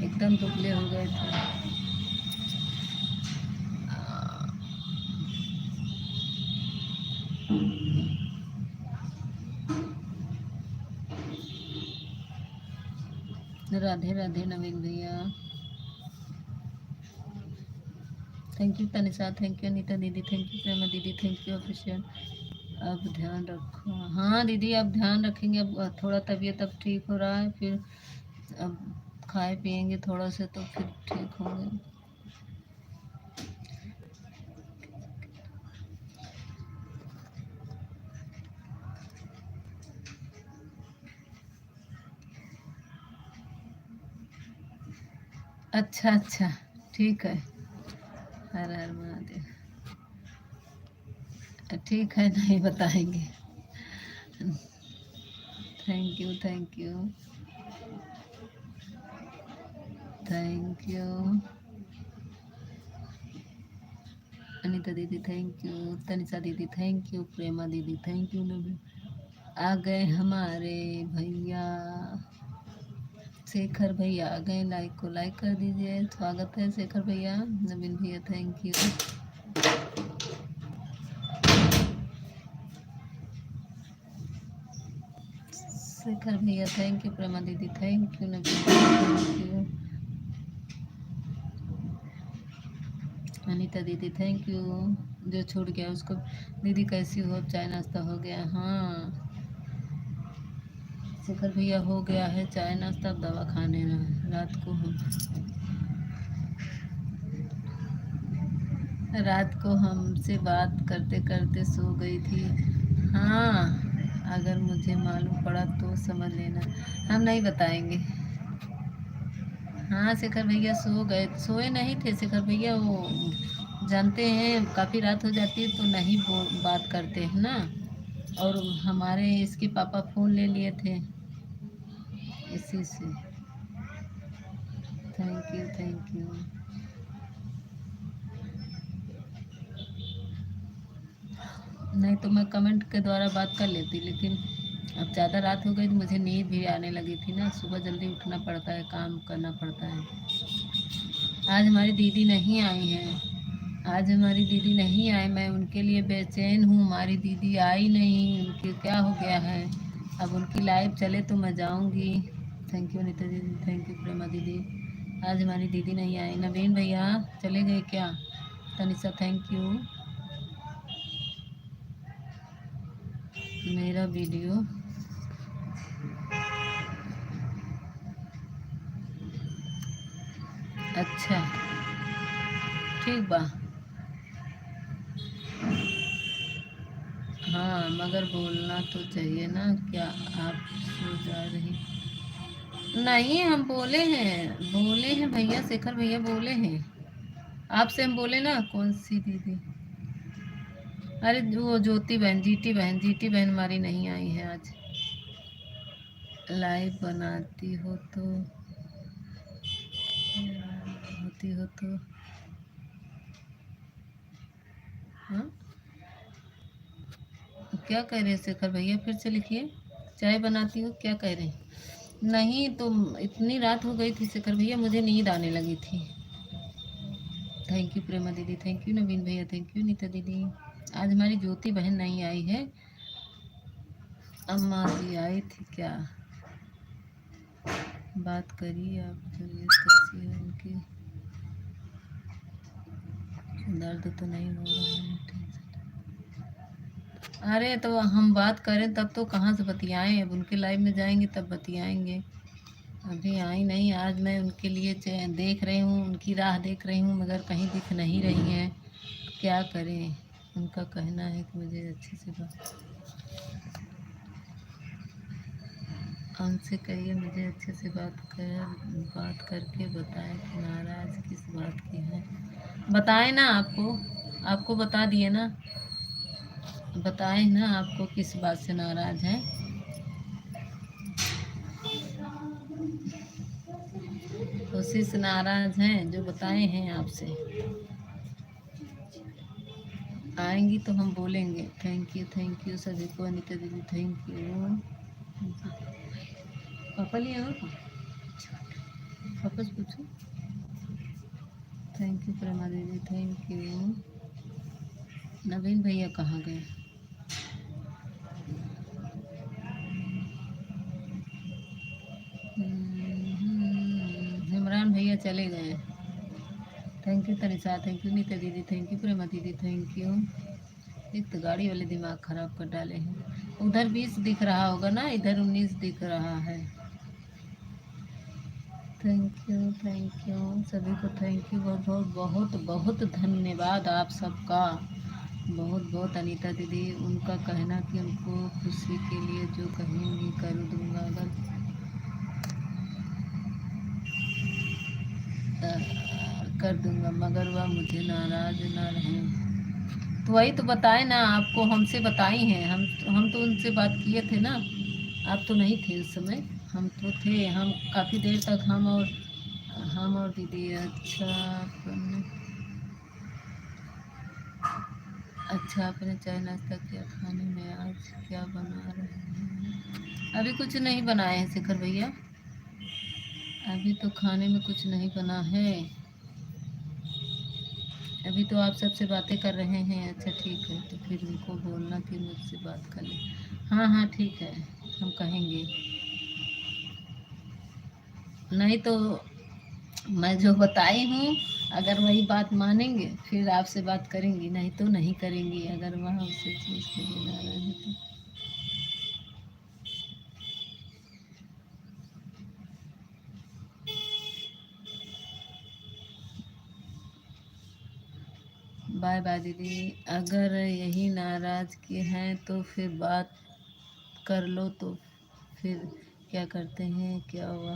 एकदम दुबले हो गए थे। राधे राधे नवीन भैया, thank you Tanisha, thank you Anita दीदी, थैंक यू प्रेमा दीदी, थैंक यू ऑफिशियल। अब ध्यान रखो। हाँ दीदी अब ध्यान रखेंगे। अब थोड़ा तबीयत अब ठीक हो रहा है, फिर अब खाए पिएंगे थोड़ा से तो फिर ठीक होंगे। अच्छा अच्छा ठीक है। हर हर महादेव। ठीक है, नहीं बताएंगे। Thank you thank you thank you Anita दीदी, थैंक यू तनिषा दीदी, थैंक यू प्रेमा दीदी, थैंक यू नवीन। आ गए हमारे भैया शेखर भैया, आ गए। लाइक को लाइक कर दीजिए। स्वागत है शेखर भैया। नवीन भैया थैंक यू। शेखर भैया थैंक यू। प्रेमा दीदी thank you. Naveen thank you. Anita दीदी थैंक यू। जो छूट गया उसको। दीदी कैसी हो? चाय नाश्ता हो गया? हाँ शेखर भैया हो गया है चाय नाश्ता। अब दवा खाने ना रात को हमसे बात करते करते सो गई थी। हाँ अगर मुझे मालूम पड़ा तो समझ लेना, हम नहीं बताएंगे। हाँ शेखर भैया सो गए, सोए नहीं थे शेखर भैया। वो जानते हैं काफ़ी रात हो जाती है तो नहीं वो बात करते हैं ना। और हमारे इसके पापा फ़ोन ले लिए थे इसी से। Thank you thank you. नहीं तो मैं कमेंट के द्वारा बात कर लेती, लेकिन अब ज़्यादा रात हो गई तो मुझे नींद भी आने लगी थी ना। सुबह जल्दी उठना पड़ता है, काम करना पड़ता है। आज हमारी दीदी नहीं आई हैं। आज हमारी दीदी नहीं आई, मैं उनके लिए बेचैन हूँ। हमारी दीदी आई नहीं, उनके क्या हो गया है। अब उनकी लाइव चले तो मैं जाऊँगी। थैंक यू अनिता दीदी, थैंक यू प्रेमा दीदी। आज हमारी दीदी नहीं आई। नवीन भैया चले गए क्या? Tanisha thank you. मेरा वीडियो अच्छा ठीक बा। हाँ मगर बोलना तो चाहिए ना। क्या आप सो जा रही? नहीं हम बोले हैं भैया, शेखर भैया बोले हैं आपसे। हम बोले ना कौन सी दीदी? अरे वो ज्योति बहन, जीटी बहन हमारी नहीं आई है आज। लाइव बनाती हो तो होती हो तो हाँ क्या कह रहे हैं शेखर भैया? फिर से लिखिए। चाय बनाती हो क्या कह रहे हैं? नहीं तो इतनी रात हो गई थी शेखर भैया, मुझे नींद आने लगी थी। थैंक यू प्रेमा दीदी, थैंक यू नवीन भैया, थैंक यू नीता दीदी। आज हमारी ज्योति बहन नहीं आई है। अम्मा जी आई थी क्या? बात करिए आप। तबीयत कैसी है उनकी? दर्द तो नहीं हो रहा है? अरे तो हम बात करें तब तो कहाँ से बतियाएं। अब उनके लाइव में जाएंगे तब बतियाएंगे। अभी आई नहीं। आज मैं उनके लिए देख रही हूँ, उनकी राह देख रही हूँ, मगर कहीं दिख नहीं रही हैं। क्या करें? उनका कहना है कि मुझे अच्छे से उनसे कहिए मुझे अच्छे से बात करके बताएं कि नाराज़ किस बात की है। बताएं ना आपको, आपको बता दिए ना। बताएं ना आपको किस बात से नाराज़ हैं। उसी से नाराज़ हैं जो बताए हैं आपसे। आएंगी तो हम बोलेंगे। थैंक यू सभी को। अनिता दीदी थैंक यू। पापा लिए हो? वापस पूछो। थैंक यू प्रेमा दीदी, थैंक यू। नवीन भैया कहाँ गए? इमरान भैया चले गए। Thank you Tanisha, thank you Nita दीदी, थैंक यू प्रेमा दीदी, थैंक यू। एक तो गाड़ी वाले दिमाग खराब कर डाले हैं। उधर 20 दिख रहा होगा ना, इधर 19 दिख रहा है। थैंक यू सभी को, थैंक यू बहुत बहुत बहुत बहुत धन्यवाद आप सबका, बहुत बहुत। अनीता दीदी, उनका कहना कि उनको खुशी के लिए जो कहेंगी कर दूंगा, कर दूंगा, मगर वह मुझे नाराज ना रहें। तो वही तो बताए ना आपको, हमसे बताई हैं। हम तो उनसे बात किए थे ना, आप तो नहीं थे उस समय, हम तो थे। हम काफ़ी देर तक हम और दीदी। अच्छा आपने चाय नाश्ता किया? खाने में आज क्या बना रहे हैं? अभी कुछ नहीं बनाए हैं शेखर भैया, अभी तो खाने में कुछ नहीं बना है। अभी तो आप सबसे बातें कर रहे हैं। अच्छा ठीक है, तो फिर उनको बोलना कि मुझसे बात कर ले। हाँ हाँ ठीक है, हम कहेंगे। नहीं तो मैं जो बताई हूँ, अगर वही बात मानेंगे फिर आपसे बात करेंगी, नहीं तो नहीं करेंगी, अगर वह उसे चीज़ के लिए नाराज है तो। बाय बाय दीदी। अगर यही नाराज के हैं तो फिर बात कर लो, तो फिर क्या करते हैं, क्या हुआ?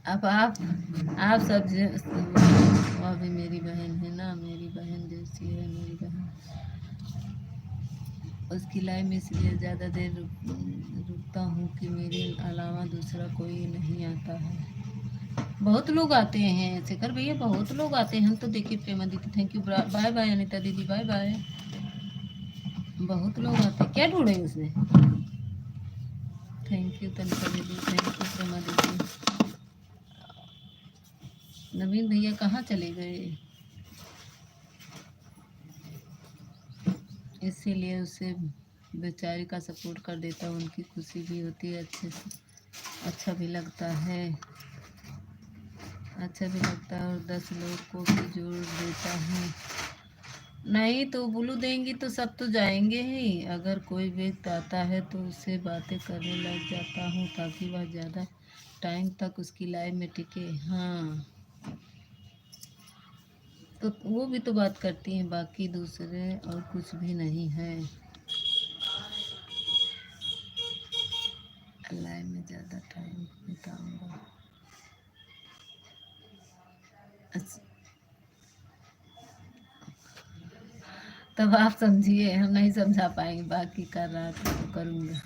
अब आप सब वह भी मेरी बहन है ना, मेरी बहन जैसी है मेरी बहन। उसकी लाइफ में इसलिए ज़्यादा देर रुकता हूँ कि मेरे अलावा दूसरा कोई नहीं आता है। बहुत लोग आते हैं शेखर भैया, बहुत लोग आते हैं। हम तो देखिए प्रेमा दीदी, thank you, bye bye Anita दीदी, बाय बाय। बहुत लोग आते हैं। क्या ढूंढे उसने? थैंक यू तनिषा दीदी, थैंक यू प्रेमा दीदी। नवीन भैया कहाँ चले गए? इसीलिए उसे बेचारी का सपोर्ट कर देता हूँ, उनकी खुशी भी होती है, अच्छे से अच्छा भी लगता है, अच्छा भी लगता है, और 10 लोग को भी जोड़ देता हूँ। नहीं तो बुलू देंगी तो सब तो जाएंगे ही। अगर कोई व्यक्ति आता है तो उससे बातें करने लग जाता हूँ, ताकि वह ज़्यादा टाइम तक उसकी लाइफ में टिके। हाँ तो वो भी तो बात करती हैं, बाकी दूसरे और कुछ भी नहीं है। लाइफ में ज़्यादा टाइम बिताऊंगा। अच्छा, तब आप समझिए, हम नहीं समझा पाएंगे। बाकी कर रहा था तो करूँगा।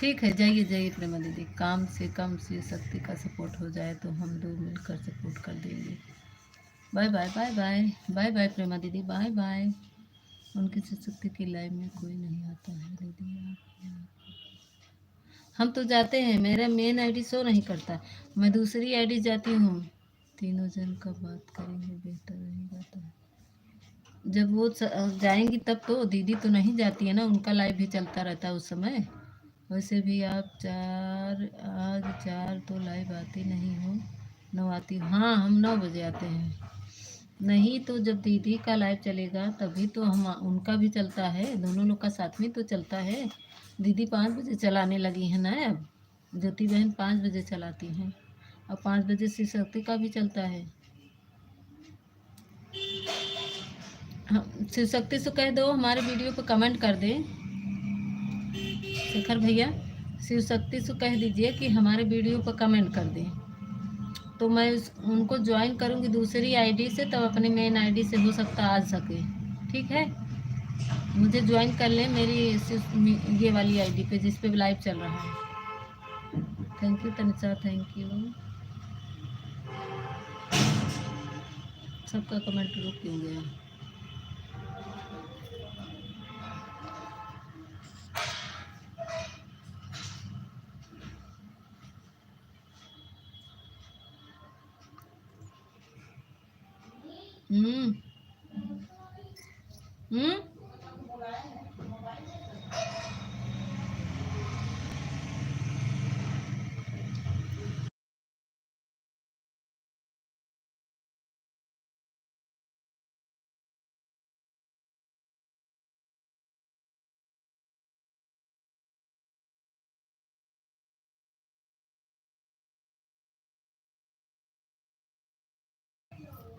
ठीक है, जाइए जाइए प्रेमा दीदी, काम से कम से शक्ति का सपोर्ट हो जाए तो हम दो मिलकर सपोर्ट कर देंगे। Bye bye bye bye bye bye Prema दीदी, बाय बाय। उनकी से शक्ति की लाइफ में कोई नहीं आता है दीदी। हम तो जाते हैं, मेरा मेन आईडी शो नहीं करता, मैं दूसरी आईडी जाती हूँ। तीनों जन का बात करेंगे, बेहतर रहेगा। तो जब वो जाएंगी तब तो, दीदी तो नहीं जाती है ना, उनका लाइव भी चलता रहता है उस समय। वैसे भी आप आज 4 तो लाइव आती नहीं हो, 9 आती हो। हाँ हम 9 बजे आते हैं। नहीं तो जब दीदी का लाइव चलेगा तभी तो हम, उनका भी चलता है, दोनों लोग का साथ में तो चलता है। दीदी 5 बजे चलाने लगी है ना अब, ज्योति बहन 5 बजे चलाती हैं, और 5 बजे से शक्ति का भी चलता है। शिव शक्ति से कह दो हमारे वीडियो पर कमेंट कर दे। शेखर भैया, शिव शक्ति से कह दीजिए कि हमारे वीडियो पर कमेंट कर दें, तो मैं उनको ज्वाइन करूँगी दूसरी आईडी से, तब अपने मेन आईडी से हो सकता आ सके। ठीक है, मुझे ज्वाइन कर लें मेरी ये वाली आईडी पे जिस पे लाइव चल रहा है। Thank you Tanisha, thank you. सबका कमेंट रुक क्यों गया? हम्म। हम्म।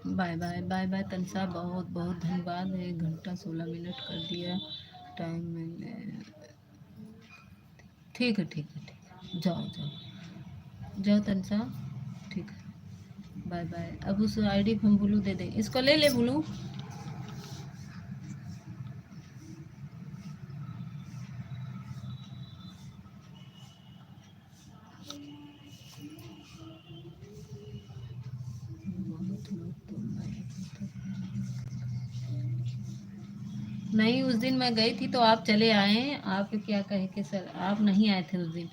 Bye bye bye bye Taunsa, बहुत बहुत धन्यवाद। 1 घंटा 16 मिनट कर दिया टाइम मैंने। ठीक है ठीक है ठीक है, जाओ जाओ जाओ तनसा। ठीक है, बाय बाय। अब उस आईडी को हम ब्लू दे दें, इसको ले ले ब्लू। बहुत लोग तो नहीं, उस दिन मैं गई थी तो आप चले आए। आप क्या कहे कि सर आप नहीं आए थे उस दिन।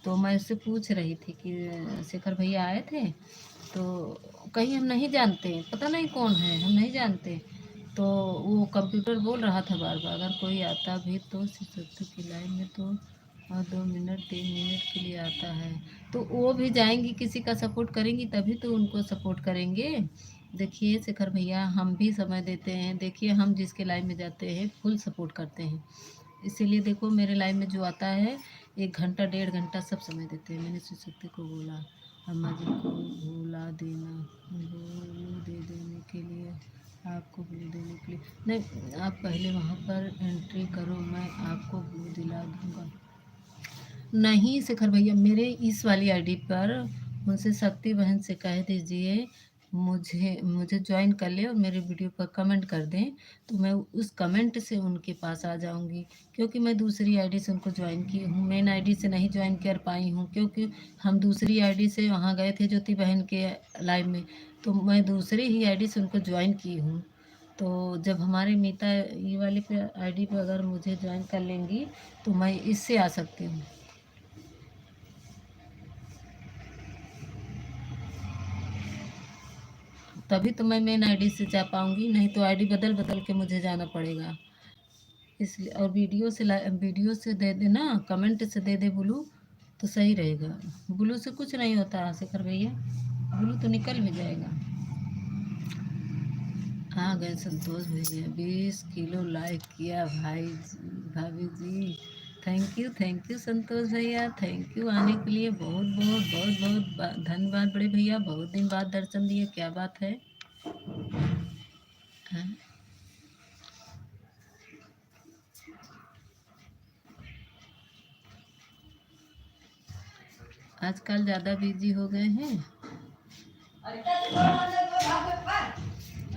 तो मैं उससे पूछ रही थी कि शेखर भैया आए थे, तो कहीं हम नहीं जानते, पता नहीं कौन है, हम नहीं जानते। तो वो कंप्यूटर बोल रहा था बार बार, अगर कोई आता भी तो शिशु की लाइन में तो और 2 मिनट 3 मिनट के लिए आता है। तो वो भी जाएंगी, किसी का सपोर्ट करेंगी तभी तो उनको सपोर्ट करेंगे। देखिए शेखर भैया, हम भी समय देते हैं। देखिए हम जिसके लाइन में जाते हैं फुल सपोर्ट करते हैं। इसीलिए देखो मेरे लाइन में जो आता है 1 घंटा 1.5 घंटा सब समय देते हैं। मैंने शिशु को बोला अम्मा जी को भुला देना, बोलो दे देने के लिए, आपको ब्लू देने के लिए। नहीं, आप पहले वहाँ पर एंट्री करो, मैं आपको ब्लू दिला दूँगा। नहीं शेखर भैया, मेरे इस वाली आईडी पर उनसे शक्ति बहन से कह दीजिए मुझे मुझे ज्वाइन कर ले और मेरे वीडियो पर कमेंट कर दें, तो मैं उस कमेंट से उनके पास आ जाऊंगी। क्योंकि मैं दूसरी आईडी से उनको ज्वाइन की हूँ, मेन आईडी से नहीं ज्वाइन कर पाई हूँ, क्योंकि हम दूसरी आईडी से वहाँ गए थे ज्योति बहन के लाइव में। तो मैं दूसरी ही आईडी से उनको ज्वाइन की हूँ। तो जब हमारे मीता ये वाले पे आईडी पे अगर मुझे ज्वाइन कर लेंगी तो मैं इससे आ सकती हूँ। तभी तो मैं मेन आईडी से जा पाऊंगी, नहीं तो आईडी बदल बदल के मुझे जाना पड़ेगा। इसलिए और वीडियो से दे देना, कमेंट से दे दे ब्लू, तो सही रहेगा। ब्लू से कुछ नहीं होता शेखर भैया, ब्लू तो निकल भी जाएगा। आ गए संतोष भैया, 20 किलो लाइक किया भाई भाभी जी। थैंक यू संतोष भैया, थैंक यू आने के लिए। बहुत बहुत बहुत बहुत धन्यवाद बड़े भैया, बहुत दिन बाद दर्शन दिए, क्या बात है। हाँ? आजकल ज़्यादा बिजी हो गए हैं।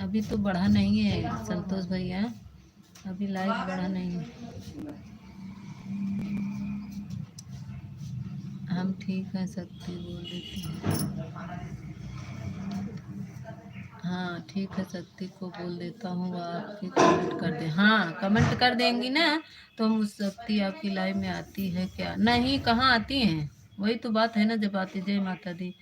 अभी तो बढ़ा नहीं है संतोष भैया, अभी लाइक बढ़ा नहीं है। हम ठीक है, शक्ति बोल देती हैं। हाँ ठीक है, शक्ति को बोल देता हूँ आपकी कमेंट कर दे। हाँ कमेंट कर देंगी ना, तो हम उस शक्ति आपकी लाइव में आती है क्या? नहीं, कहाँ आती हैं, वही तो बात है ना, जब आती। जय माता दी।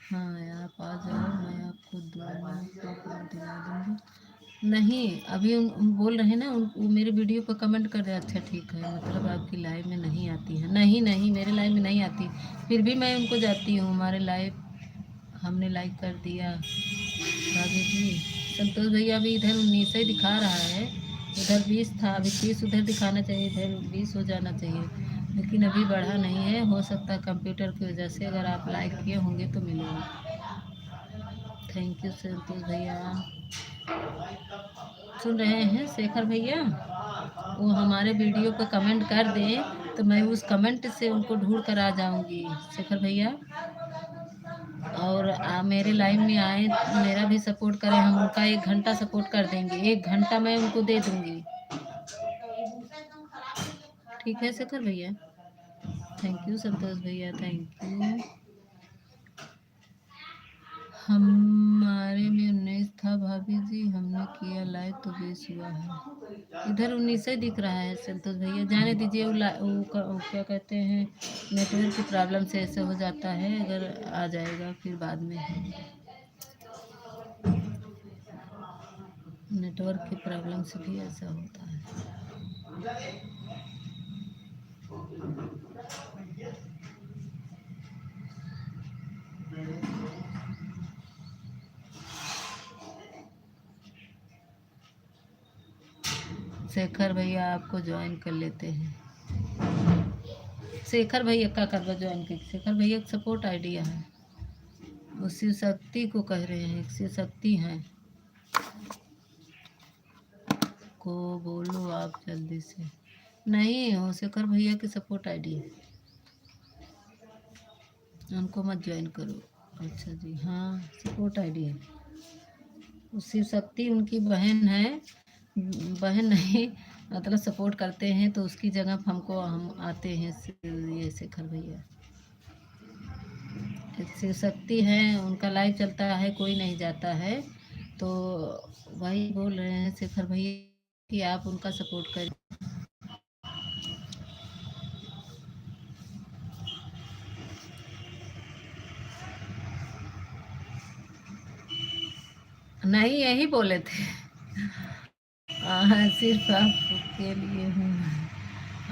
हाँ आप आ जाओ, मैं आपको 2 मिनट में दिला दूँगी। नहीं, अभी उन बोल रहे हैं ना, वो मेरे वीडियो पर कमेंट कर रहे हैं। अच्छा ठीक है, मतलब आपकी लाइव में नहीं आती है। नहीं नहीं, मेरे लाइव में नहीं आती, फिर भी मैं उनको जाती हूँ। हमारे लाइव हमने लाइक कर दिया भाभी जी। संतोष भैया अभी इधर 19 ही दिखा रहा है, उधर 20 था, अभी 30 उधर दिखाना चाहिए, इधर 20 हो जाना चाहिए, लेकिन अभी बढ़ा नहीं है। हो सकता है कंप्यूटर की वजह से, अगर आप लाइक किए होंगे तो मिलेगा। थैंक यू संतोष भैया। सुन रहे हैं शेखर भैया, वो हमारे वीडियो पर कमेंट कर दें तो मैं उस कमेंट से उनको ढूंढ कर आ जाऊंगी शेखर भैया। और मेरे लाइव में आए, मेरा भी सपोर्ट करें, हम उनका 1 घंटा सपोर्ट कर देंगे, 1 घंटा मैं उनको दे दूंगी। ठीक है शेखर भैया, थैंक यू संतोष भैया, थैंक यू। हमारे में 19 था भाभी जी, हमने किया लाइव तो 20 हुआ है। इधर 19 ही दिख रहा है संतोष भैया, जाने दीजिए। वो क्या कहते हैं, नेटवर्क की प्रॉब्लम से ऐसे हो जाता है। अगर आ जाएगा फिर बाद में। नेटवर्क की प्रॉब्लम से भी ऐसा होता है। शेखर भैया आपको ज्वाइन कर लेते हैं। शेखर भैया का करवा ज्वाइन कर। शेखर भैया सपोर्ट आइडिया है, वो शिव शक्ति को कह रहे हैं, शिव शक्ति हैं को बोलो आप जल्दी से। नहीं, वो शेखर भैया की सपोर्ट आईडी है, उनको मत ज्वाइन करो। अच्छा जी, हाँ सपोर्ट आईडी है। शिव शक्ति उनकी बहन है, बहन नहीं मतलब सपोर्ट करते हैं, तो उसकी जगह हमको हम आते हैं। ये शेखर भैया शिव शक्ति है, उनका लाइव चलता है, कोई नहीं जाता है, तो वही बोल रहे हैं शेखर भैया कि आप उनका सपोर्ट करें। नहीं, यही बोले थे। सिर्फ आपके लिए हूँ,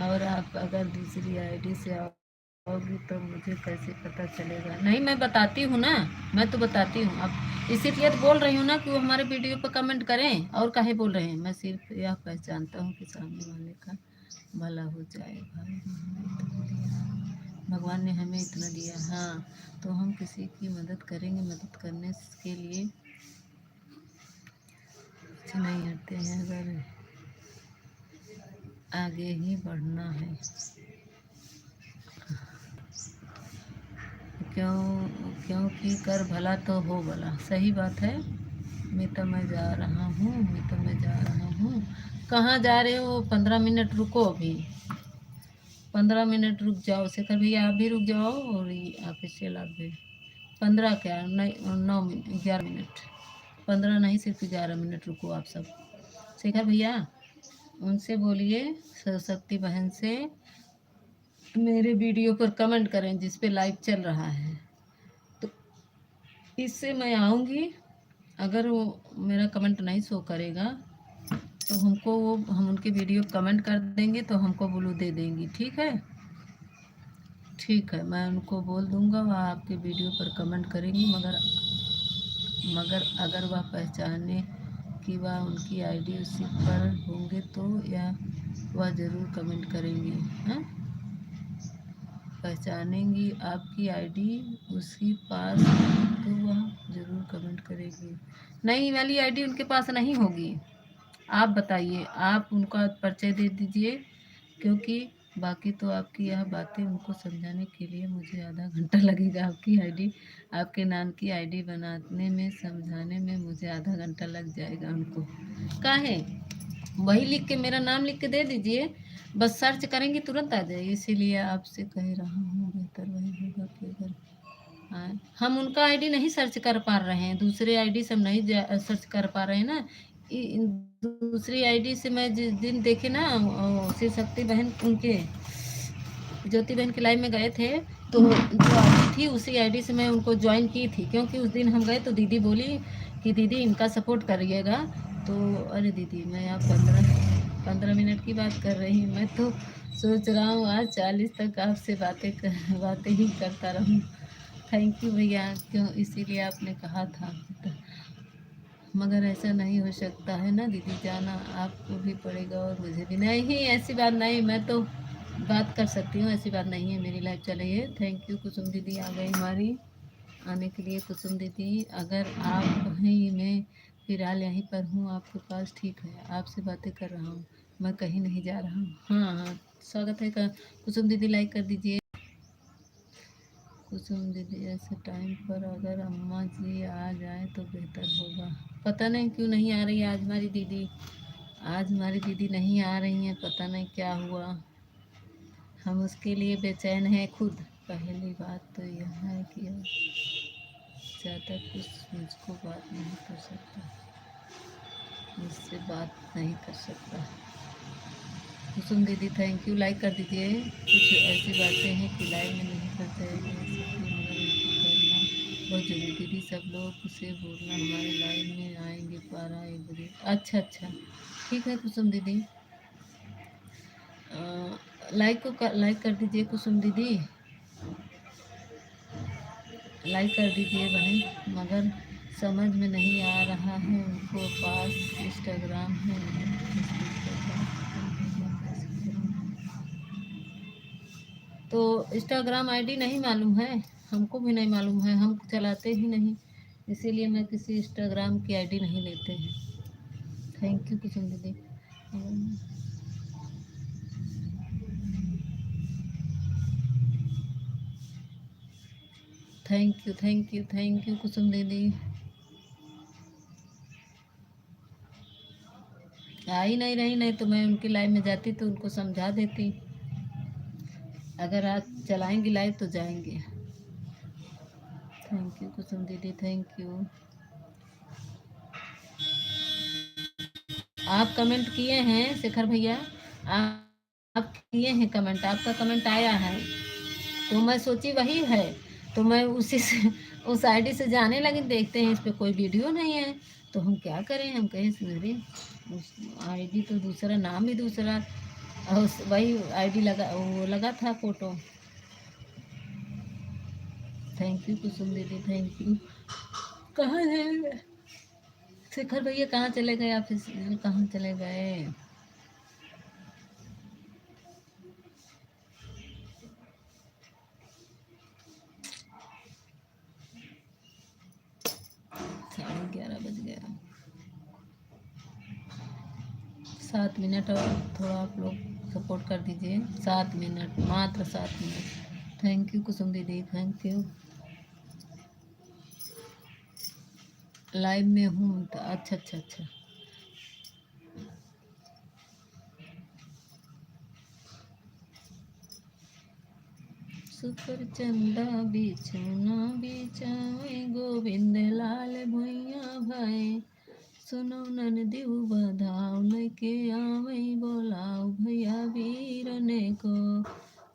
और आप अगर दूसरी आईडी से आओगी तो मुझे कैसे पता चलेगा? नहीं, मैं बताती हूँ ना, मैं तो बताती हूँ। अब इसीलिए तो बोल रही हूँ ना कि वो हमारे वीडियो पर कमेंट करें, और काहे बोल रहे हैं। मैं सिर्फ यह पहचानता हूँ कि सामने वाले का भला हो जाए। भाई भगवान ने हमें इतना दिया, हाँ, तो हम किसी की मदद करेंगे। मदद करने के लिए पीछे नहीं हटते हैं, अगर आगे ही बढ़ना है। क्योंकि कर भला तो हो भला। सही बात है। मैं जा रहा हूँ। कहाँ जा रहे हो? 15 मिनट रुको, अभी 15 मिनट रुक जाओ। शेखर भैया आप भी रुक जाओ, और ऑफिशियल आप भी। 15 क्या, नहीं 9 मिनट, 11 मिनट, 15 नहीं, सिर्फ 11 मिनट रुको आप सब। शेखर भैया उनसे बोलिए, सरस्वती बहन से, मेरे वीडियो पर कमेंट करें जिस पे लाइव चल रहा है, तो इससे मैं आऊँगी। अगर वो मेरा कमेंट नहीं शो करेगा तो हमको हम उनके वीडियो कमेंट कर देंगे, तो हमको ब्लू दे देंगी। ठीक है, ठीक है, मैं उनको बोल दूंगा, वह आपके वीडियो पर कमेंट करेंगी। मगर अगर वह पहचाने कि वह उनकी आईडी उसी पर होंगे तो या वह ज़रूर कमेंट करेंगे। हाँ, पहचानेंगी आपकी आईडी उसके पास तो वह ज़रूर कमेंट करेगी। नहीं, वाली आईडी उनके पास नहीं होगी। आप बताइए, आप उनका परिचय दे दीजिए, क्योंकि बाकी तो आपकी यह बातें उनको समझाने के लिए मुझे आधा घंटा लगेगा। आपकी आईडी, आपके नाम की आईडी बनाने में, समझाने में मुझे आधा घंटा लग जाएगा उनको। काहे? वही लिख के, मेरा नाम लिख के दे दीजिए, बस सर्च करेंगे तुरंत आ जाएगी। इसीलिए आपसे कह रहा हूँ, बेहतर वही होगा कि अगर हम उनका आईडी नहीं सर्च कर पा रहे हैं, दूसरे आईडी से हम नहीं सर्च कर पा रहे हैं ना। दूसरी आईडी से मैं जिस दिन देखे ना, शिव शक्ति बहन उनके ज्योति बहन के लाइव में गए थे, तो जो आईडी थी उसी आईडी से मैं उनको ज्वाइन की थी, क्योंकि उस दिन हम गए तो दीदी बोली कि दीदी इनका सपोर्ट करिएगा। तो अरे दीदी, मैं आप 15 मिनट की बात कर रही हूँ, मैं तो सोच रहा हूँ आज 40 तक आपसे बातें ही करता रहूँ। थैंक यू भैया, क्यों, इसीलिए आपने कहा था, मगर ऐसा नहीं हो सकता है ना दीदी, जाना आपको भी पड़ेगा और मुझे भी। नहीं, ऐसी बात नहीं, मैं तो बात कर सकती हूँ, ऐसी बात नहीं है। मेरी लाइफ चल रही है। थैंक यू, कुसुम दीदी आ गई हमारी, आने के लिए। कुसुम दीदी, अगर आप कहीं, मैं फिलहाल यहीं पर हूँ आपके पास, ठीक है, आपसे बातें कर रहा हूँ, मैं कहीं नहीं जा रहा हूँ। हाँ हाँ, स्वागत है। कुसुम दीदी लाइक कर दीजिए। कुसुम दीदी, ऐसे टाइम पर अगर अम्मा जी आ जाए तो बेहतर होगा। पता नहीं क्यों नहीं आ रही आज हमारी दीदी, आज हमारी दीदी नहीं आ रही हैं, पता नहीं क्या हुआ। हम उसके लिए बेचैन हैं खुद। पहली बात तो यह है कि ज़्यादा कुछ मुझको बात नहीं कर सकता, मुझसे बात नहीं कर सकता। कुसुम दीदी थैंक यू, लाइक कर दीजिए। कुछ ऐसी बातें हैं कि लाइव में नहीं कर जाएगी, मगर उनको करना बहुत जरूरी दीदी, सब लोग से बोलना हमारे लाइव में आएंगे 12-1 बजे। अच्छा अच्छा, ठीक है कुसुम दीदी, लाइक कर दीजिए कुसुम दीदी, लाइक कर दीजिए बहन। मगर समझ में नहीं आ रहा है उनको पास इंस्टाग्राम है तो इंस्टाग्राम आईडी नहीं मालूम है, हमको भी नहीं मालूम है, हम चलाते ही नहीं, इसीलिए मैं किसी इंस्टाग्राम की आईडी नहीं लेते हैं। थैंक यू कुसुम दीदी। Thank you thank you thank you Kusum दीदी। आ ही नहीं रही, नहीं तो मैं उनकी लाइव में जाती तो उनको समझा देती। अगर आज चलाएंगी लाइव तो जाएंगे। थैंक यू कुसुम दीदी, थैंक यू। आप कमेंट किए हैं शेखर भैया, आप किए हैं कमेंट, आपका कमेंट आया है तो मैं सोची वही है, तो मैं उसी से उस आईडी से जाने लगी, देखते हैं इस पे कोई वीडियो नहीं है तो हम क्या करें, हम कहें सुनरे उस आईडी तो दूसरा, नाम भी दूसरा, और वही आईडी लगा, वो लगा था फोटो। थैंक यू कुसुम दीदी, थैंक यू। कहाँ है शेखर भैया, कहाँ चले गए आप, कहाँ चले गए? साढ़े 11 बज गया, 7 मिनट और थोड़ा आप लोग सपोर्ट कर दीजिए, 7 मिनट, मात्र 7 मिनट। थैंक यू कुसुम दीदी, थैंक यू। लाइव में हूँ तो अच्छा अच्छा अच्छा। सुपर चंदा बिछुना बिछावे, गोविंद लाल भैया भाई, सुनो नन दिव बधाओ लेके आवे, बोलाओ भैया वीरने को,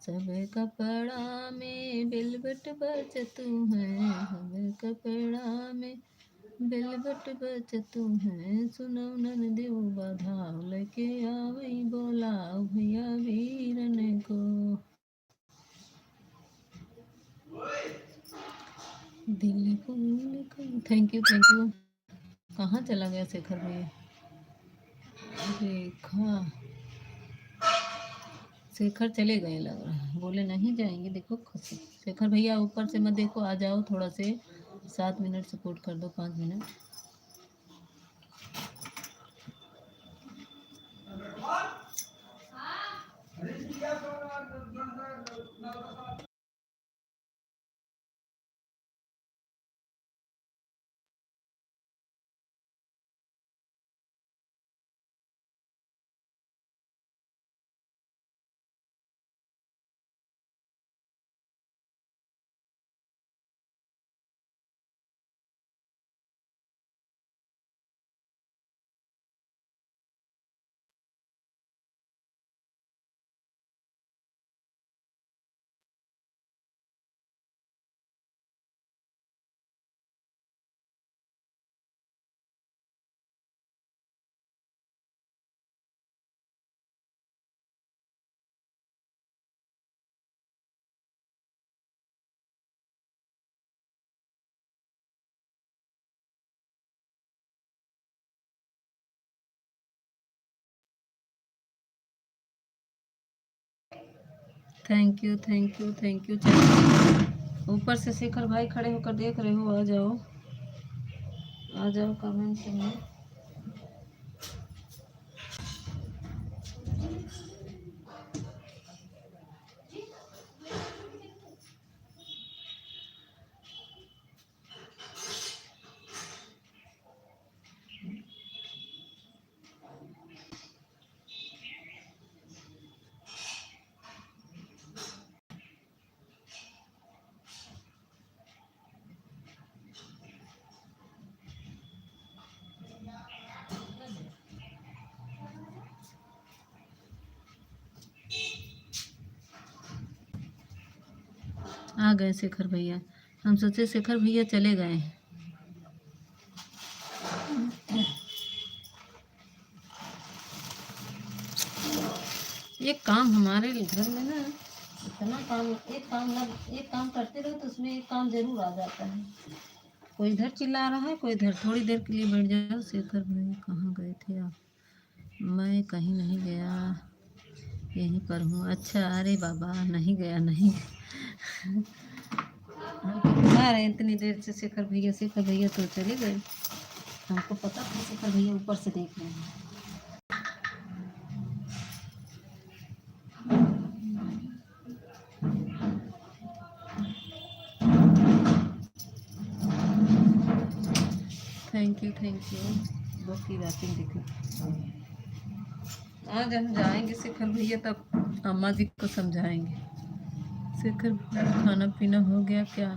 सब कपड़ा में बिलबट बचतू है, सब कपड़ा में बिलबट बचतू है, सुनो नन दिव बधाओ लेके आवे, बोलाओ भैया वीरने को। दिल फूल का थैंक यू थैंक यू। कहाँ चला गया शेखर भैया? रेखा, शेखर चले गए लग रहा है, बोले नहीं जाएंगे। देखो शेखर भैया ऊपर से मत देखो, आ जाओ थोड़ा से, 7 मिनट सपोर्ट कर दो, 5 minute. Thank you thank you thank you. ऊपर से शेखर भाई खड़े होकर देख रहे हो, आ जाओ आ जाओ कमेंट में। आ गए शेखर भैया, हम सोचे शेखर भैया चले गए। ये काम हमारे घर में ना इतना काम, एक काम करते रहो तो उसमें एक काम जरूर आ जाता है। कोई इधर चिल्ला रहा है, कोई इधर। थोड़ी देर के लिए बैठ जाओ। शेखर भाई कहाँ गए थे आप? मैं कहीं नहीं गया, यहीं पर हूँ। अच्छा, अरे बाबा नहीं गया, नहीं। हम तो बुला रहे इतनी देर से शेखर भैया तो चले गए। हमको पता था शेखर भैया ऊपर से देख रहे हैं। थैंक यू बुक की रैपिंग दिखी। आज हम जाएंगे शेखर भैया, तब अम्मा जी को समझाएंगे। शेखर खाना पीना हो गया क्या?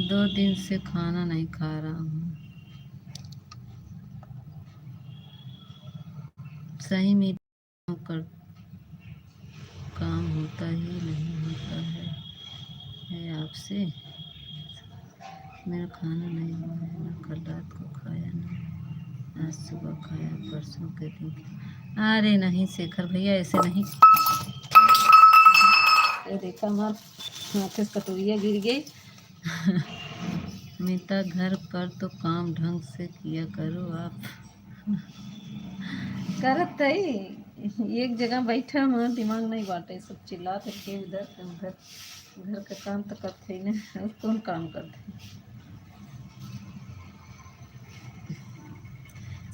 दो दिन से खाना नहीं खा रहा हूँ। सही में काम होता ही नहीं होता है आपसे। मेरा खाना नहीं हुआ है ना, कल रात को खाया ना, आज सुबह खाया, परसों के दिन। अरे नहीं शेखर भैया, ऐसे नहीं। देखा हमारे हाथ से कटोरिया गिर गई। मीता, घर पर तो काम ढंग से किया करो आप। करत ही एक जगह बैठा हूँ, दिमाग नहीं बांटे, सब चिल्ला करके इधर उधर। घर का काम तो करते ही ना, और कौन काम करते।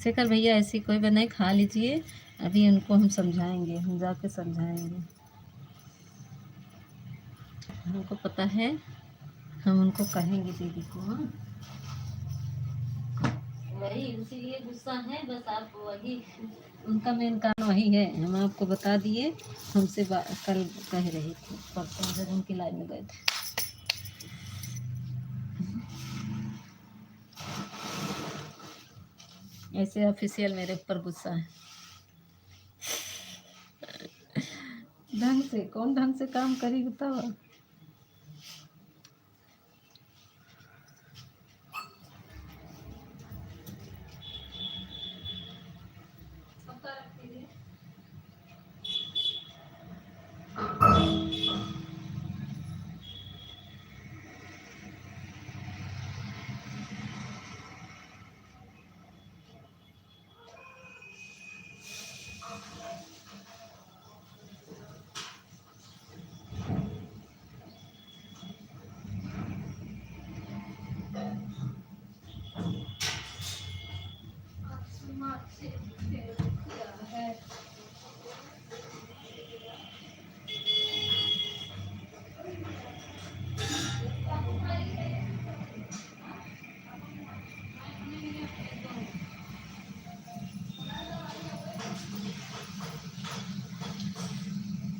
शेखर भैया ऐसी कोई बनाई, खा लीजिए। अभी उनको हम समझाएंगे, हम जाके समझाएंगे। हमको पता है, हम उनको कहेंगे दीदी को। हाँ, वही इसीलिए गुस्सा है बस। आप वही, उनका मेन कारण वही है। हम आपको बता दिए। हमसे कल कह रहे थे, परसों जब उनकी लाइन में गए थे। ऐसे ऑफिशियल मेरे ऊपर गुस्सा है। ढंग से कौन ढंग से काम करी बताओ।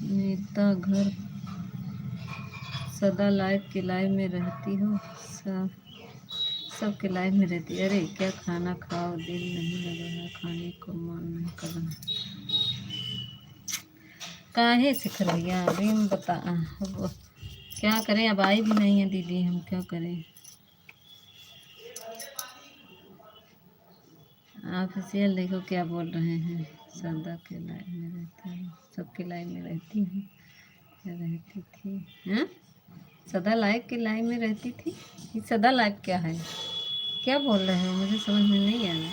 नीता, घर सदा लाइव के लाइव में रहती हो, सब के लाइव में रहती। अरे क्या खाना खाओ, दिल नहीं लग रहा, खाने को मन नहीं कर रहा। काहे शेखर भैया, अभी हम बता क्या करें। अब आई भी नहीं है दीदी, हम क्या करें। ऑफिशियल देखो क्या बोल रहे हैं। सदा के लाइव में रहती हूँ, सबके लाइव में रहती हूँ, क्या रहती थी। हाँ, सदा लाइव के लाइव में रहती थी। ये सदा लाइव क्या है, क्या बोल रहे हो, मुझे समझ में नहीं आ रहा।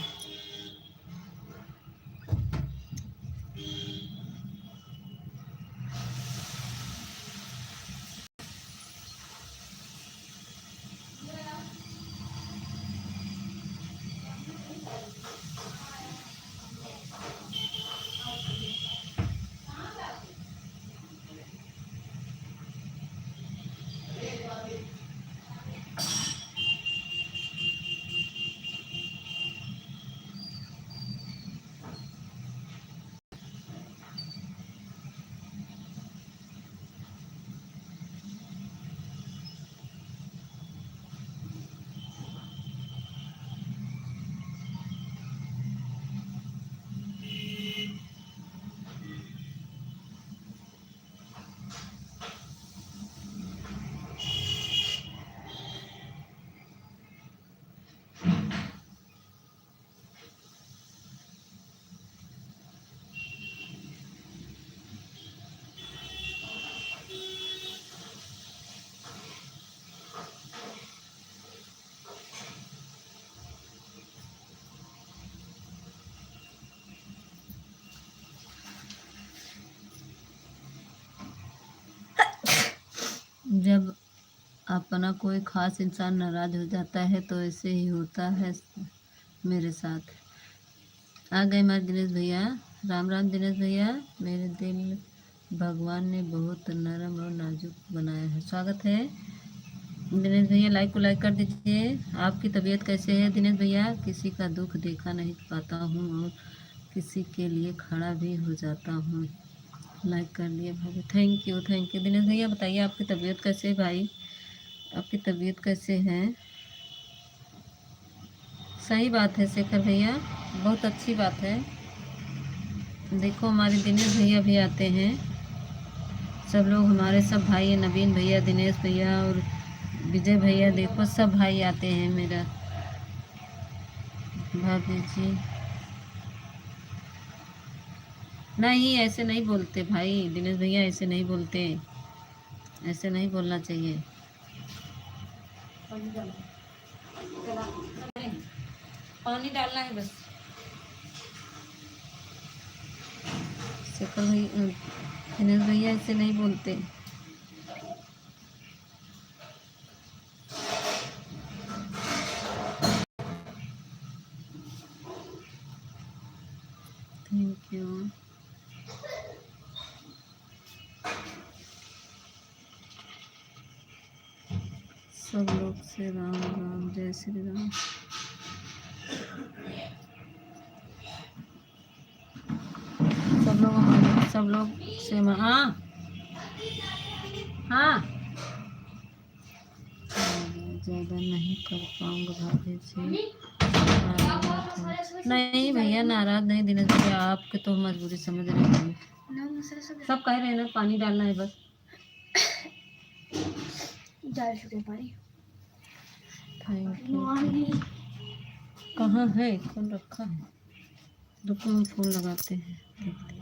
अपना कोई ख़ास इंसान नाराज़ हो जाता है तो ऐसे ही होता है मेरे साथ। आ गए हमारे दिनेश भैया। राम राम दिनेश भैया। मेरे दिल भगवान ने बहुत नरम और नाजुक बनाया है। स्वागत है दिनेश भैया। लाइक को लाइक कर दीजिए। आपकी तबीयत कैसे है दिनेश भैया? किसी का दुख देखा नहीं पाता हूँ और किसी के लिए खड़ा भी हो जाता हूँ। लाइक कर दिए भाई। थैंक यू दिनेश भैया। बताइए आपकी तबीयत कैसे है भाई? आपकी तबीयत कैसे है? सही बात है शेखर भैया, बहुत अच्छी बात है। देखो हमारे दिनेश भैया भी आते हैं। सब लोग हमारे सब भाई हैं, नवीन भैया, दिनेश भैया और विजय भैया। देखो सब भाई आते हैं मेरा। भाभी जी नहीं, ऐसे नहीं बोलते भाई। दिनेश भैया ऐसे नहीं बोलते, ऐसे नहीं बोलना चाहिए। पानी डालना है बस। शेखर भैया, दिनेश भैया ऐसे नहीं बोलते। Thank you. सब लोग से राम राम, जय श्री राम। सब लोग से हाँ हाँ। ज़्यादा नहीं कर पाऊँगा भाभी जी। नहीं भैया नाराज नहीं दिनेश भैया, आपके तो मजबूरी समझ रहे हैं। सब कह रहे हैं ना पानी डालना है बस। पानी। Thank you. कहाँ है? कौन रखा है? रुको हम फोन लगाते हैं, देखते हैं।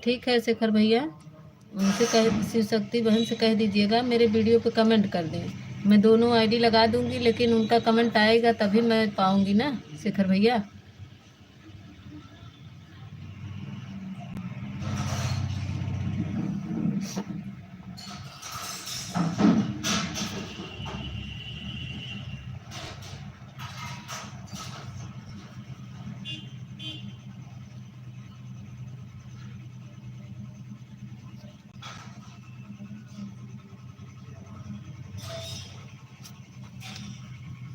ठीक है शेखर भैया, उनसे कह, शिव शक्ति बहन से कह दीजिएगा मेरे वीडियो पे कमेंट कर दें। मैं दोनों आईडी लगा दूंगी, लेकिन उनका कमेंट आएगा तभी मैं पाऊंगी ना शेखर भैया।